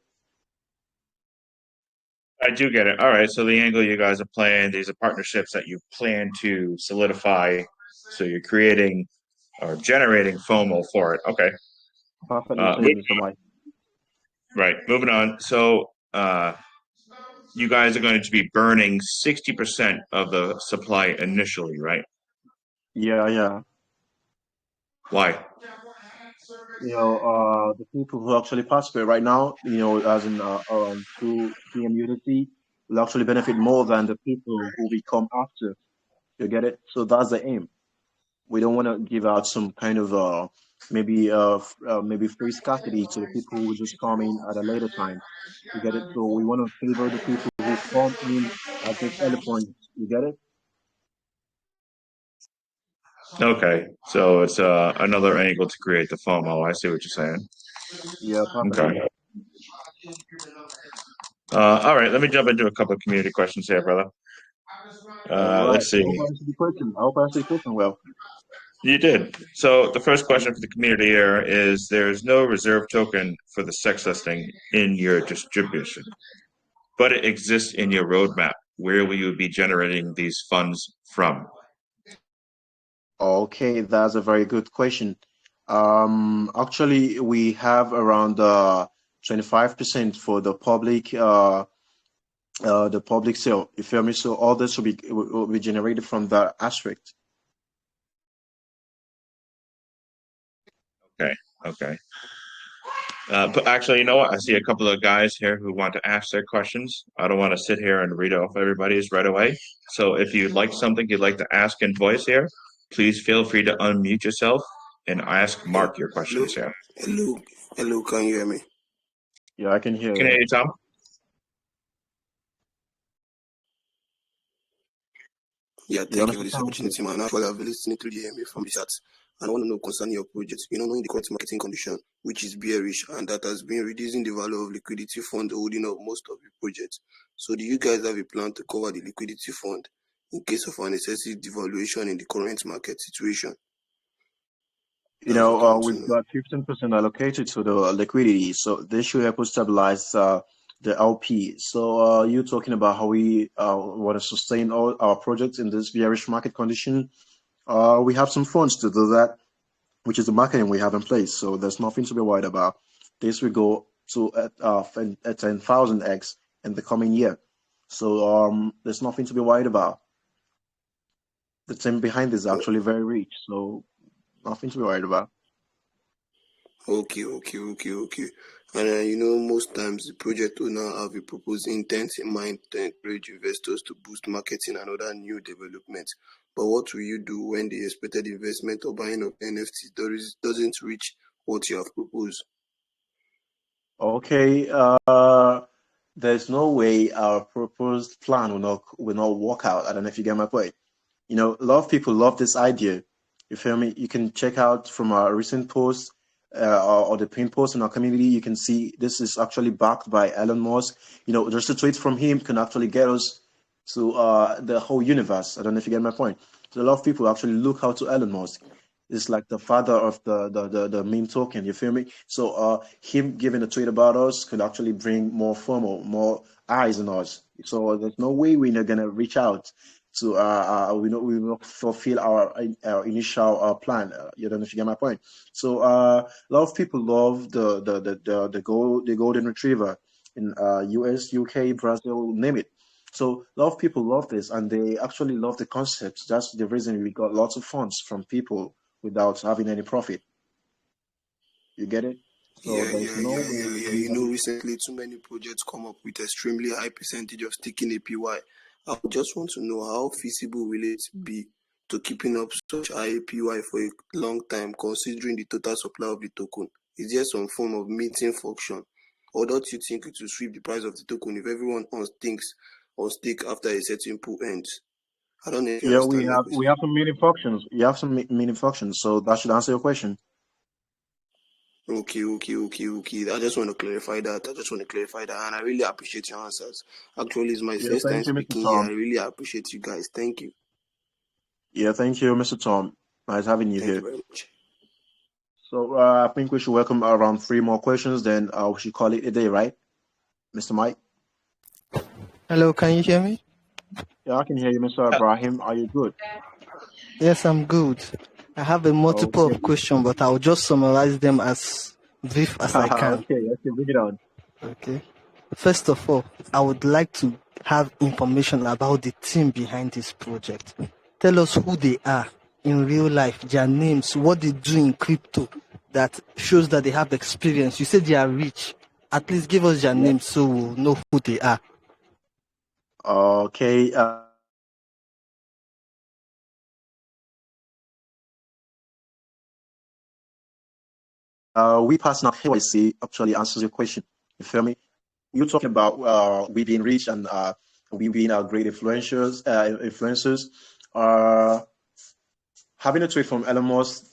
I do get it. All right. So the angle you guys are playing, these are partnerships that you plan to solidify. So you're creating or generating FOMO for it. Okay. Perfectly said, Moving Mr. Mike. Right. Moving on. So you guys are going to be burning 60% of the supply initially, right? Yeah, yeah. Why? The people who actually participate right now, as in around 2 p.m. USD, will actually benefit more than the people who will come after. You get it? So that's the aim. We don't want to give out some kind of maybe free scarcity to the people who just come in at a later time. You get it? So we want to favor the people who come in at this early point. You get it? Okay. So it's another angle to create the FOMO. I see what you're saying. Yeah, perfectly. Okay. All right. Let me jump into a couple of community questions here, brother. All right. Let's I see. hope I answered the question. I hope I answered the question well. You did. So the first question for the community here is: there's no reserve token for the sex listing in your distribution, but it exists in your roadmap. Where will you be generating these funds from? Okay, that's a very good question. Actually, we have around 25% for the public sale. You feel me? So all this will be generated from that aspect. Okay. Okay. But actually, you know what? I see a couple of guys here who want to ask their questions. I don't want to sit here and read off everybody's right away. So if you'd like something you'd like to ask in voice here, please feel free to unmute yourself and ask Mark your Hello, questions here. hello. Can you hear me? Yeah, I can hear Can I you. hear you, Tom? Yeah, Yeah, thank you for Mr. this Thomas. opportunity, man. Actually, I've been listening to the EMA from the chat, and I want to know concerning your project. Knowing the current marketing condition, which is bearish, and that has been reducing the value of liquidity fund holding up most of the projects. So, do you guys have a plan to cover the liquidity fund in case of an excessive devaluation in the current market situation? That's what I want to We've know. got 15% allocated to the liquidity, so this should help us stabilize the LP. So you're talking about how we want to sustain all our projects in this bearish market condition. We have some funds to do that, which is the marketing we have in place. So there's nothing to be worried about. This will go to at 10,000x in the coming year. So there's nothing to be worried about. The team behind this is Oh, actually very rich, so nothing to be worried about. okay. And most times the project owner have a proposed intent in mind to encourage investors to boost marketing and other new developments. But what will you do when the expected investment or buying of NFTs doesn't reach what you have proposed? Okay, there's no way our proposed plan will not work out. I don't know if you get my point. A lot of people love this idea. You feel me? You can check out from our recent post or the pin post in our community. You can see this is actually backed by Elon Musk. Just a tweet from him can actually get us to the whole universe. I don't know if you get my point. So a lot of people actually look out to Elon Musk. It's like the father of the meme token. You feel me? So him giving a tweet about us could actually bring more FOMO, more eyes on us. So there's no way we're not gonna reach out to we will fulfill our initial plan. You don't know if you get my point. So a lot of people love the golden retriever in US, UK, Brazil, name it. So a lot of people love this, and they actually love the concept. That's the reason we got lots of funds from people without having any profit. You get it? So there's no way we. Recently too many projects come up with extremely high percentage of staking APY. I just want to know how feasible will it be to keeping up such high APY for a long time, considering the total supply of the token? Is there some form of meeting function, or don't you think it will sweep the price of the token if everyone on stake after a certain pool ends? I don't know if you Yeah, we understand my have we question. have some mini functions. You have some mini functions, so that should answer your question. Okay. I just want to clarify that. And I really appreciate your answers. Actually, it's my Yeah, first time thank you, Mr. speaking here. I Tom. really appreciate you guys. Thank you. Yeah, thank you, Mr. Tom. Nice having you Thank you here. very much. So I think we should welcome around 3 more questions, then we should call it a day, right, Mr. Mike? Hello, can you hear me? Yeah, I can hear you, Mr. Ibrahim. Are you good? Yes, I'm good. I have a multiple Okay. of questions, but I'll just summarize them as brief as I can. Okay, bring it on. Okay. First of all, I would like to have information about the team behind this project. Tell us who they are in real life, their names, what they do in crypto that shows that they have experience. You said they are rich. At least give us their Yeah. names so we'll know who they are. Okay. We pass now KYC actually answers your question. You feel me? You talking about we being rich and we being great influencers. Having a tweet from Elon Musk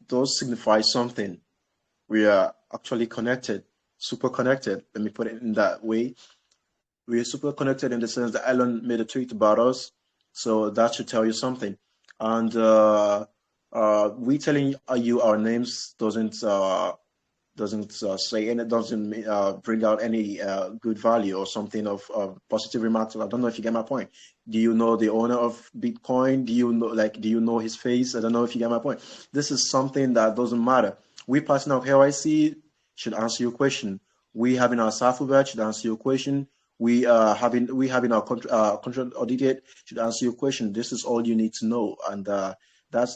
does signify something. We are actually connected, super connected. Let me put it in that way. We are super connected in the sense that Elon made a tweet about us, so that should tell you something. And we telling you our names doesn't say, and it doesn't bring out any good value or something of positive remarks. I don't know if you get my point. Do you know the owner of Bitcoin? Do you know his face? I don't know if you get my point. This is something that doesn't matter. We passing out KYC should answer your question. We having our alphabet should answer your question. We having our contract audited should answer your question. This is all you need to know, and that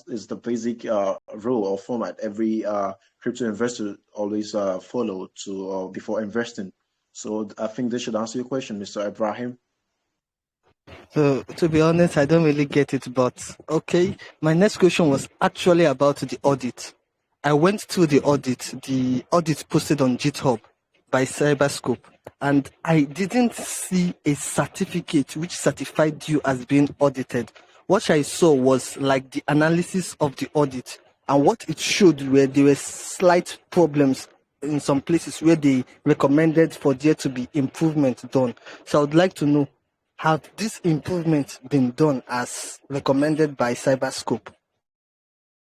is the basic rule or format every crypto investor always follow to before investing. So I think this should answer your question, Mr. Ibrahim. So, to be honest, I don't really get it, but okay. My next question was actually about the audit. I went through the audit posted on GitHub by Cyberscope, and I didn't see a certificate which certified you as being audited. What I saw was like the analysis of the audit, and what it showed were there were slight problems in some places where they recommended for there to be improvement done. So I would like to know, have this improvement been done as recommended by Cyberscope?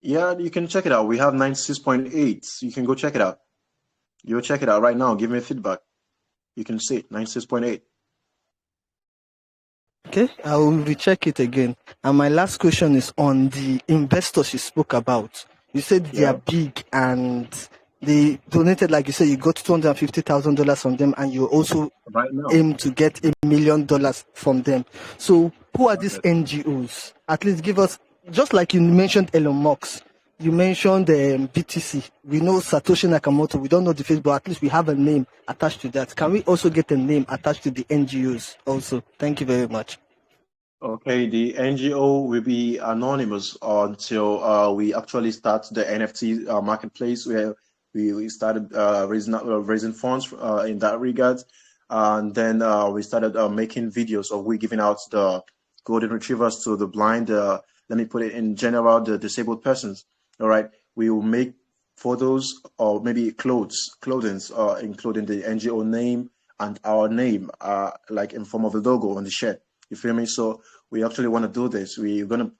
Yeah, you can check it out. We have 96.8. You can go check it out. You'll check it out right now. Give me feedback. You can see it, 96.8. Okay, I will recheck it again. And my last question is on the investors you spoke about. You said they Yeah. are big and they donated, like you said, you got $250,000 from them, and you also Right now. aim to get $1 million from them. So, who are these Okay. NGOs? At least give us, just like you mentioned Elon Musk, you mentioned BTC. We know Satoshi Nakamoto. We don't know the face, but at least we have a name attached to that. Can we also get a name attached to the NGOs also? Thank you very much. Okay, the NGO will be anonymous until we actually start the NFT marketplace where we started raising funds in that regard. And then we started making videos of we giving out the golden retrievers to the blind, let me put it in general, the disabled persons. All right, we will make photos or maybe clothing, including the NGO name and our name, like in form of a logo on the shirt. You feel me? So we actually want to do this. We're gonna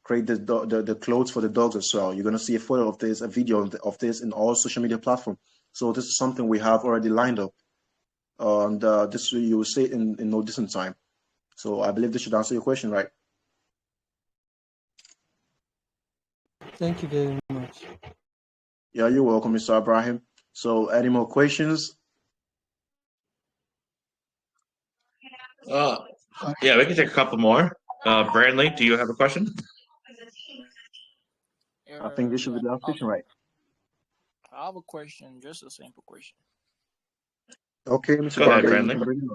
create the clothes for the dogs as well. You're gonna see a photo of this, a video of this in all social media platforms. So this is something we have already lined up, and this you will see it in no distant time. So I believe this should answer your question, right? Thank you very much. Yeah, you're welcome, Mr. Ibrahim. So any more questions? Yeah, we can take a couple more. Brandley, do you have a question? I think this should be the last question, right? I have a question, just a simple question. Okay, Mr. Go ahead, Bradley, you Brandley. can bring it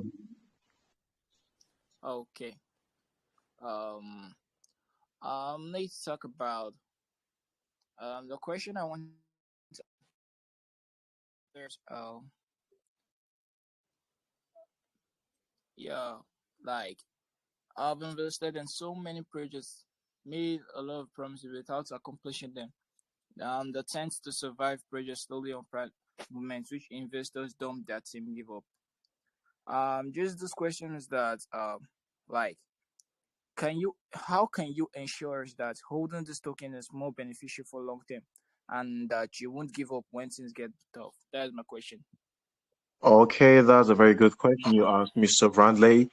on. Okay. Let's talk about the question I want to there's yeah, like I've invested in so many projects, made a lot of promises without accomplishing them. The tends to survive projects slowly on moments which investors dump their team give up. Just this question is that like how can you ensure that holding this token is more beneficial for long term, and that you won't give up when things get tough? That's my question. Okay, that's a very good question you asked, Mr. Brandley.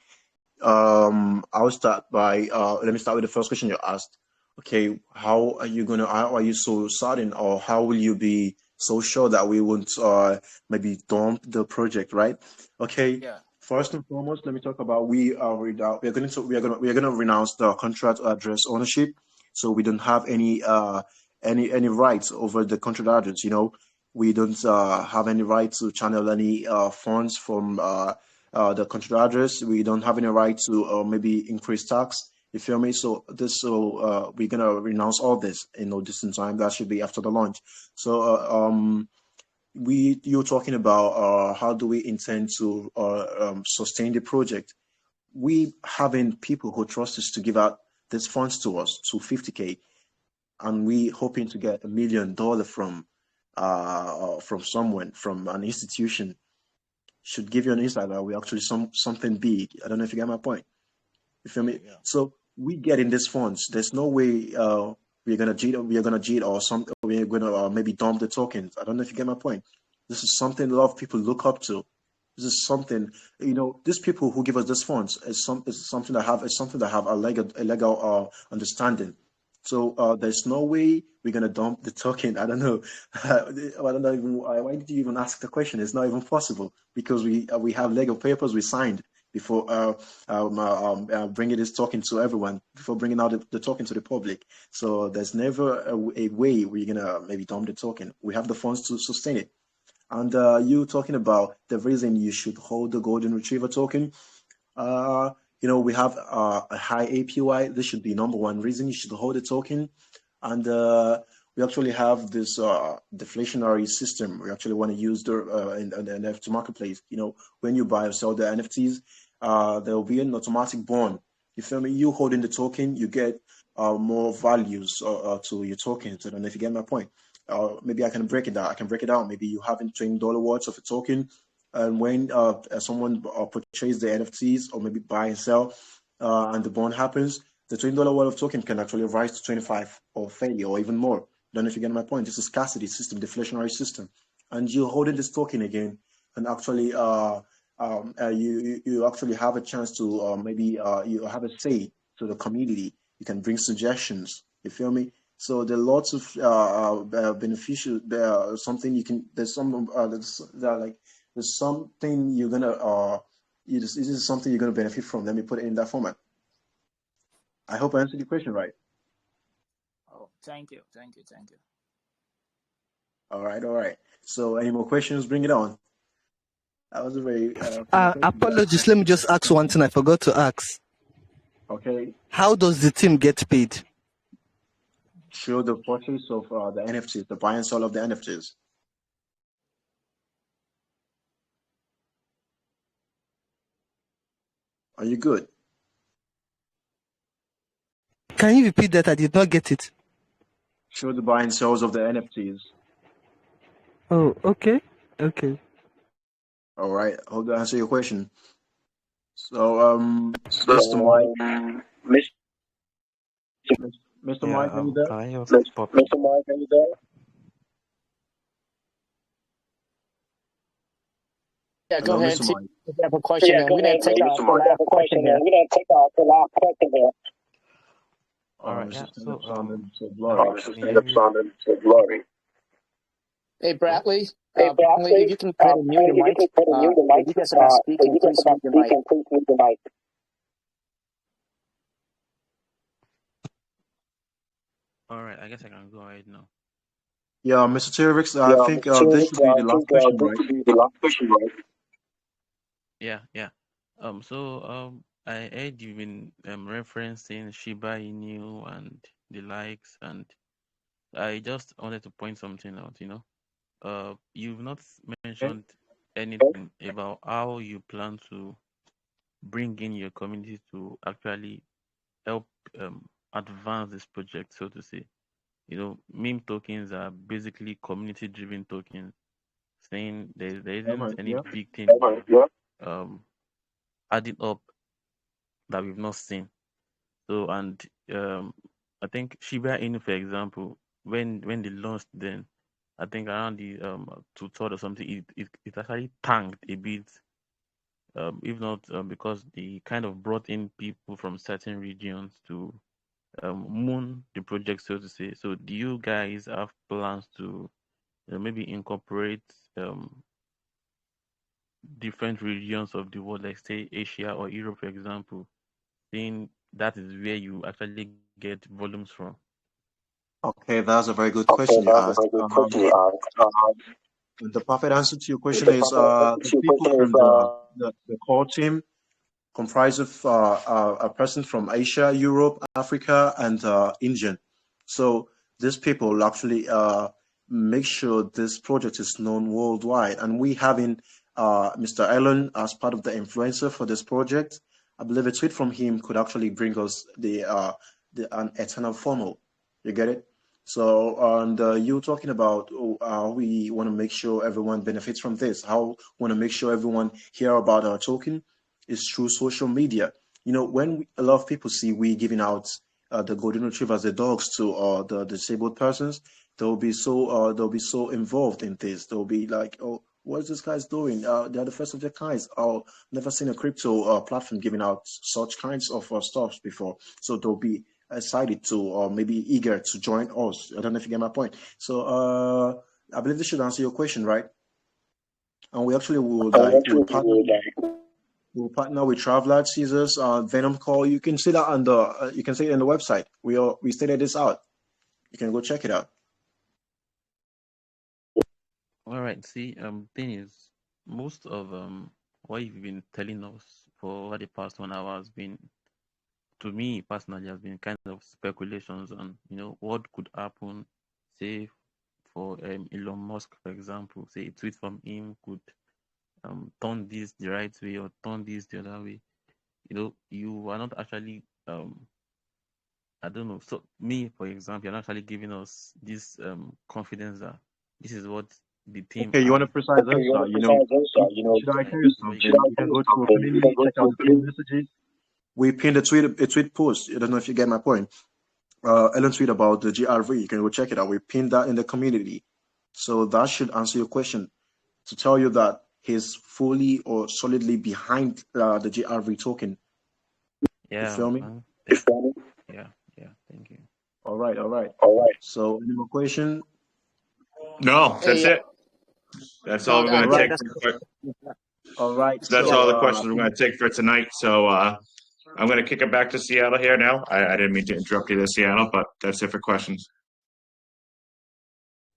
I'll start by let me start with the first question you asked. Okay, how are you so certain, or how will you be so sure that we won't maybe dump the project, right? Okay, Yeah. first and foremost, let me talk about we are going to renounce the contract address ownership, so we don't have any rights over the contract address. We don't have any right to channel any funds from the country address. We don't have any right to maybe increase tax. You feel me? So we're gonna renounce all this in no distant time. That should be after the launch. So you're talking about how do we intend to sustain the project? We having people who trust us to give out these funds to us to 50K, and we hoping to get $1 million from someone, from an institution, should give you an insight that we're actually something big. I don't know if you get my point. You feel me? Yeah. So we get in these funds. There's no way we're gonna cheat or something. We're gonna maybe dump the tokens. I don't know if you get my point. This is something a lot of people look up to. This is something, these people who give us these funds is something that have a legal understanding. So there's no way we're gonna dump the token. I don't know. I don't know even why did you even ask the question? It's not even possible because we have legal papers we signed before bringing this token to everyone, before bringing out the token to the public. So there's never a way we're gonna maybe dump the token. We have the funds to sustain it. And you talking about the reason you should hold the golden retriever token. We have a high APY. This should be number one reason you should hold the token. And we actually have this deflationary system. We actually want to use in the NFT marketplace. When you buy or sell the NFTs, there will be an automatic bond. You feel me? You holding the token, you get more values to your tokens. I don't know if you get my point. Maybe I can break it down. Maybe you have $20 worth of a token, and when someone purchases the NFTs or maybe buy and sell, and the bond happens, the $20 worth of token can actually rise to 25 or 30 or even more. I don't know if you get my point. This is scarcity system, deflationary system, and you're holding this token again, and actually you actually have a chance to maybe you have a say to the community. You can bring suggestions. You feel me? So there are lots of beneficial. Something you can. There's some. There's something you're gonna. This is something you're gonna benefit from. Let me put it in that format. I hope I answered your question right. Oh, thank you. All right. So any more questions? Bring it on. That was a very. Apologies. Let me just ask one thing I forgot to ask. Okay. How does the team get paid? Show the purchase of the NFTs, the buy and sell of the NFTs. Are you good? Can you repeat that? I did not get it. Show the buy and sells of the NFTs. Oh, okay. All right. Hope that answer your question. So, Mr. Mike. Mr. Mike, are you there? Mr. Mike, are you there? Yeah, go Hello, ahead. Mr. Mike. If you have a question, and we're going to take our last question here. All right. Yeah. So, sounded so blurry. Hey, Bradley. Bradley, if you can try to mute your mic. If you guys are not speaking, please mute your mic. All right, I guess I can go ahead now. Yeah, Mr. T-Rex, I think this should be the last question, right? Yeah. I heard you've been referencing Shiba Inu and the likes, and I just wanted to point something out. You've not mentioned anything about how you plan to bring in your community to actually help advance this project, so to say. Meme tokens are basically community-driven tokens, saying there isn't any big thing adding up that we've not seen. So and I think Shiba Inu, for example, when they launched, then I think around the 2 third or something, it actually tanked a bit. If not because they kind of brought in people from certain regions to moon the project, so to say. So do you guys have plans to maybe incorporate different regions of the world, like say Asia or Europe, for example, saying that is where you actually get volumes from? Okay, that's a very good question you asked. The perfect answer to your question is the people from the core team comprised of a person from Asia, Europe, Africa, and India. So these people actually make sure this project is known worldwide. And we having Mr. Elon as part of the influencer for this project. I believe a tweet from him could actually bring us an eternal funnel. You get it? So, and you talking about how we want to make sure everyone benefits from this, how we want to make sure everyone hear about our token is through social media. You know, when a lot of people see we giving out the golden retrievers, the dogs to the disabled persons, they'll be so involved in this. They'll be like, oh, what's this guy's doing? They're the first of their kinds. Oh, never seen a crypto platform giving out such kinds of stuffs before. So they'll be excited to or maybe eager to join us. I don't know if you get my point. So I believe this should answer your question, right? And we actually will we'll partner with Traveler, Caesars, Venom Call. You can see that on the you can see it in the website. We stated this out. You can go check it out. All right. See, thing is, most of what you've been telling us for over the past 1 hour has been, to me personally, has been kind of speculations on what could happen. Say for Elon Musk, for example, say a tweet from him could turn this the right way or turn this the other way. You are not actually I don't know. So me, for example, you're not actually giving us this confidence that this is what the team Okay, you want a have. precise answer? Should I tell you something? You can go to community, check out the pinned messages. We pinned a tweet post. I don't know if you get my point. Ellen tweet about the GRV. You can go check it out. We pinned that in the community. So that should answer your question to tell you that he's fully or solidly behind the GRV token. Yeah. You feel me? Yeah. Thank you. All right. So any more question? No, that's it. That's all we're going to take. All right. So that's all the questions we're going to take for tonight. So I'm going to kick it back to Seattle here now. I didn't mean to interrupt you there, Seattle, but that's it for questions.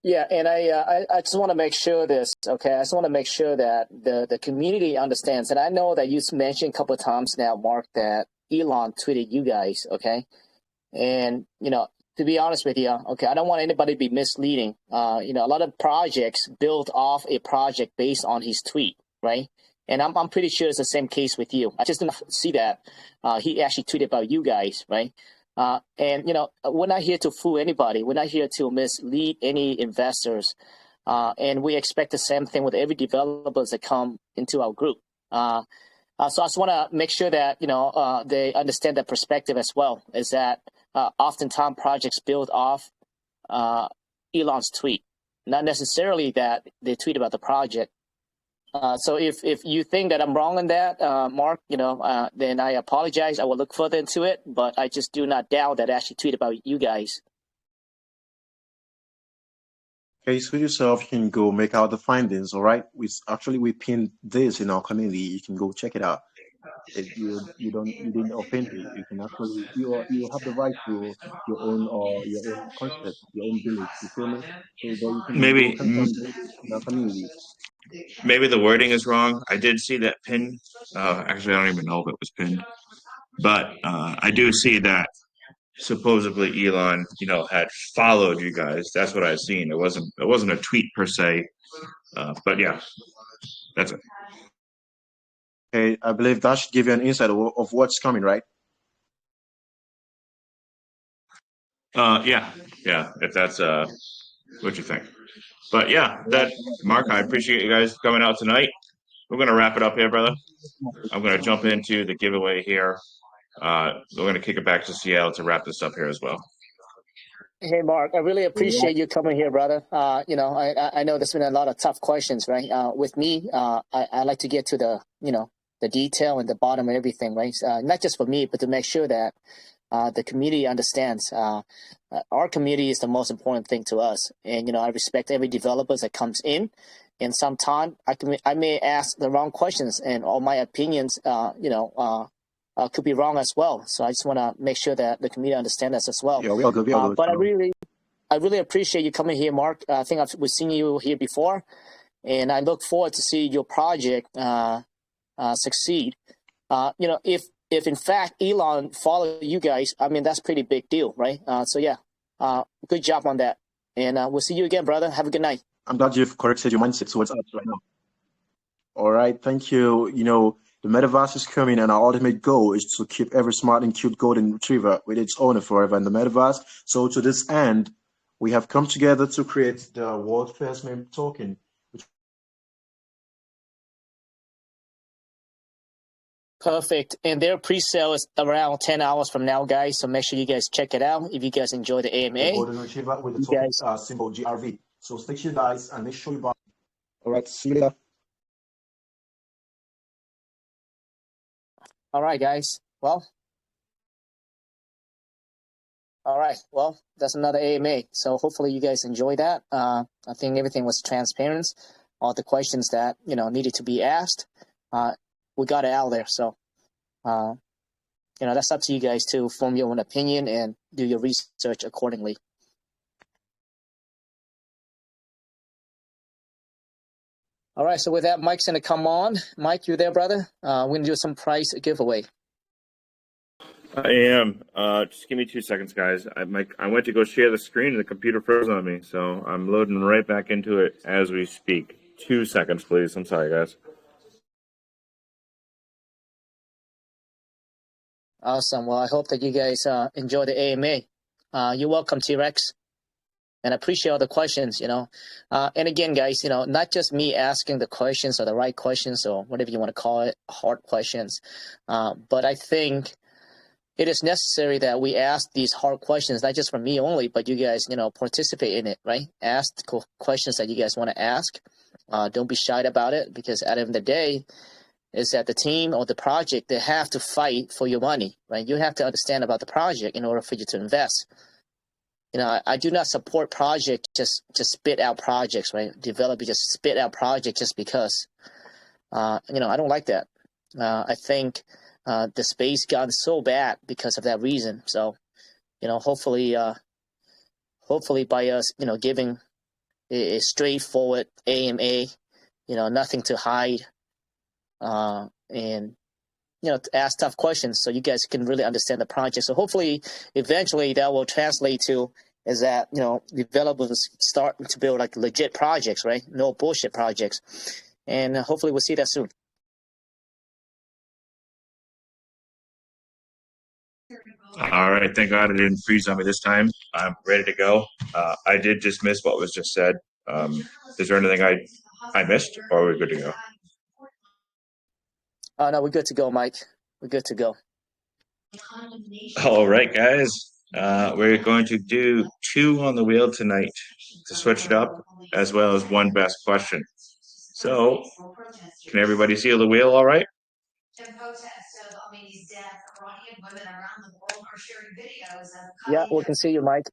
Yeah, and I just want to make sure this, okay? I just want to make sure that the community understands. And I know that you mentioned a couple of times now, Mark, that Elon tweeted you guys, okay? And, to be honest with you, okay, I don't want anybody to be misleading. A lot of projects build off a project based on his tweet, right? And I'm pretty sure it's the same case with you. I just didn't see that he actually tweeted about you guys, right? And we're not here to fool anybody. We're not here to mislead any investors. And we expect the same thing with every developers that come into our group. So I just want to make sure that they understand that perspective as well. Is that oftentimes projects build off Elon's tweet, not necessarily that they tweet about the project. So if you think that I'm wrong on that, Mark, then I apologize. I will look further into it, but I just do not doubt that I actually tweet about you guys. Okay, so yourself, you can go make out the findings. All right, we pinned this in our community. You can go check it out. If you didn't offend you, you can actually you have the right to your own concept, your own belief. You feel me? So that you can Maybe go confirm this in our community. Maybe the wording is wrong. I did see that pin. Actually, I don't even know if it was pinned, but I do see that supposedly Elon, had followed you guys. That's what I've seen. It wasn't a tweet per se, but yeah, that's it. Okay, I believe that should give you an insight of what's coming, right? Yeah. If that's what you think, but yeah, Mark, I appreciate you guys coming out tonight. We're gonna wrap it up here, brother. I'm gonna jump into the giveaway here. we're going to kick it back to Seattle to wrap this up here as well. Hey, Mark, I really appreciate you coming here, brother. I know there's been a lot of tough questions, right? With me, I like to get to the detail and the bottom of everything, right? Not just for me, but to make sure that the community understands. Our community is the most important thing to us. And, I respect every developer that comes in. And sometimes I may ask the wrong questions, and all my opinions, could be wrong as well. So I just want to make sure that the community understands us as well. Yeah, we are good. But I really appreciate you coming here, Mark. I think we've seen you here before, and I look forward to see your project succeed. If in fact Elon follow you guys, I mean, that's a pretty big deal, right? Good job on that. And we'll see you again, brother. Have a good night. I'm glad you've corrected your mindset towards us right now. All right, thank you. The metaverse is coming, and our ultimate goal is to keep every smart and cute golden retriever with its owner forever in the metaverse. So to this end, we have come together to create the world's first meme token. Perfect. And their pre-sale is around 10 hours from now, guys. So make sure you guys check it out if you guys enjoy the AMA. The golden retriever with the token symbol GRV. So stay tuned, guys, and make sure you buy. All right, see you later. All right, guys. Well, that's another AMA. So hopefully you guys enjoy that. I think everything was transparent. All the questions that, needed to be asked, we got it out there. So, that's up to you guys to form your own opinion and do your research accordingly. All right, so with that, Mike's going to come on. Mike, you there, brother? We're going to do some prize giveaway. I am. Just give me 2 seconds, guys. I went to go share the screen and the computer froze on me, so I'm loading right back into it as we speak. 2 seconds, please. I'm sorry, guys. Awesome. Well, I hope that you guys enjoy the AMA. You're welcome, T-Rex. And I appreciate all the questions, and again, guys, not just me asking the questions or the right questions or whatever you want to call it, hard questions, but I think it is necessary that we ask these hard questions, not just for me only, but you guys, participate in it, right? Ask the questions that you guys want to ask. Don't be shy about it, because at the end of the day, is that the team or the project, they have to fight for your money, right? You have to understand about the project in order for you to invest. I do not support projects just spit out projects, right? Developers just spit out projects just because. I don't like that. I think the space gotten so bad because of that reason. So, hopefully by us, giving a straightforward AMA, nothing to hide, and to ask tough questions so you guys can really understand the project. So hopefully, eventually, that will translate to is that, developers start to build like legit projects, right? No bullshit projects. And hopefully we'll see that soon. All right. Thank God it didn't freeze on me this time. I'm ready to go. I did just miss what was just said. Is there anything I missed, or are we good to go? No, we're good to go, Mike. We're good to go. All right, guys. We're going to do 2 on the wheel tonight to switch it up, as well as 1 best question. So, can everybody see the wheel all right? Yeah, we can see you, Mike.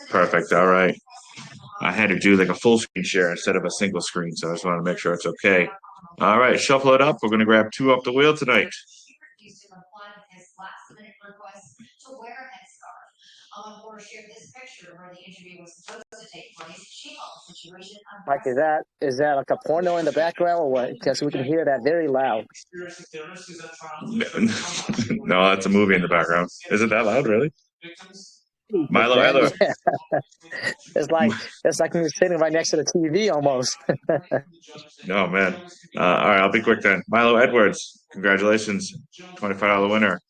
Perfect. All right. I had to do like a full screen share instead of a single screen, so I just wanted to make sure it's okay. All right, shuffle it up. We're going to grab 2 off the wheel tonight. Mike, is that like a porno in the background or what? Because we can hear that very loud. No, that's a movie in the background. Is it that loud, really? Milo, Yeah. It's like you're sitting right next to the TV almost. No, man. All right, I'll be quick then. Milo Edwards, congratulations, $25 winner.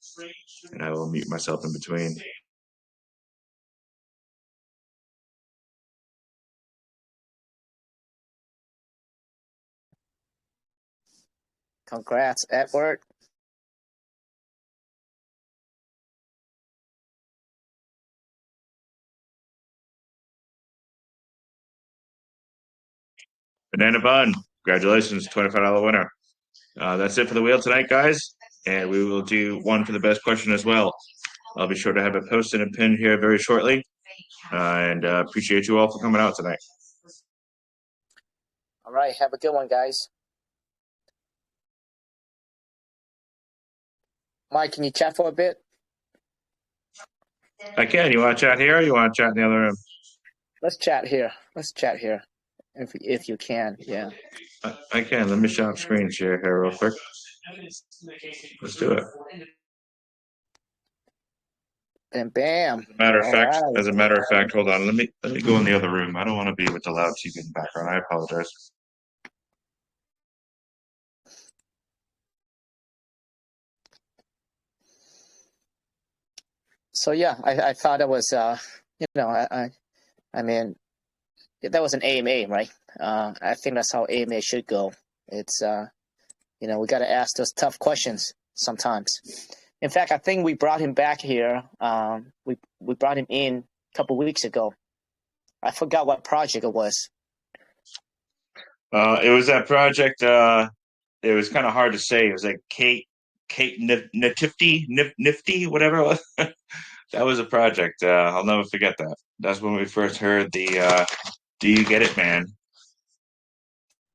And I will mute myself in between. Congrats, Edward. Banana Bun, congratulations, $25 winner. That's it for the wheel tonight, guys. And we will do one for the best question as well. I'll be sure to have it posted and pinned here very shortly. And appreciate you all for coming out tonight. All right. Have a good one, guys. Mike, can you chat for a bit? I can. You want to chat here or you want to chat in the other room? Let's chat here. If you can, yeah. I can. Let me share screen share here real quick. Let's do it. And bam. As a matter of fact, hold on. Let me go in the other room. I don't want to be with the loud TV in the background. I apologize. So yeah, I thought it was I mean that was an AMA, right? I think that's how AMA should go. It's we got to ask those tough questions sometimes. In fact, I think we brought him back here. We brought him in a couple weeks ago. I forgot what project it was. It was that project. It was kind of hard to say. It was like Kate Nifty, whatever it was. That was a project. I'll never forget that. That's when we first heard the "Do you get it, man?"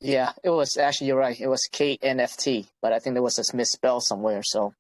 Yeah, it was actually, you're right. It was KNFT, but I think there was a misspell somewhere. So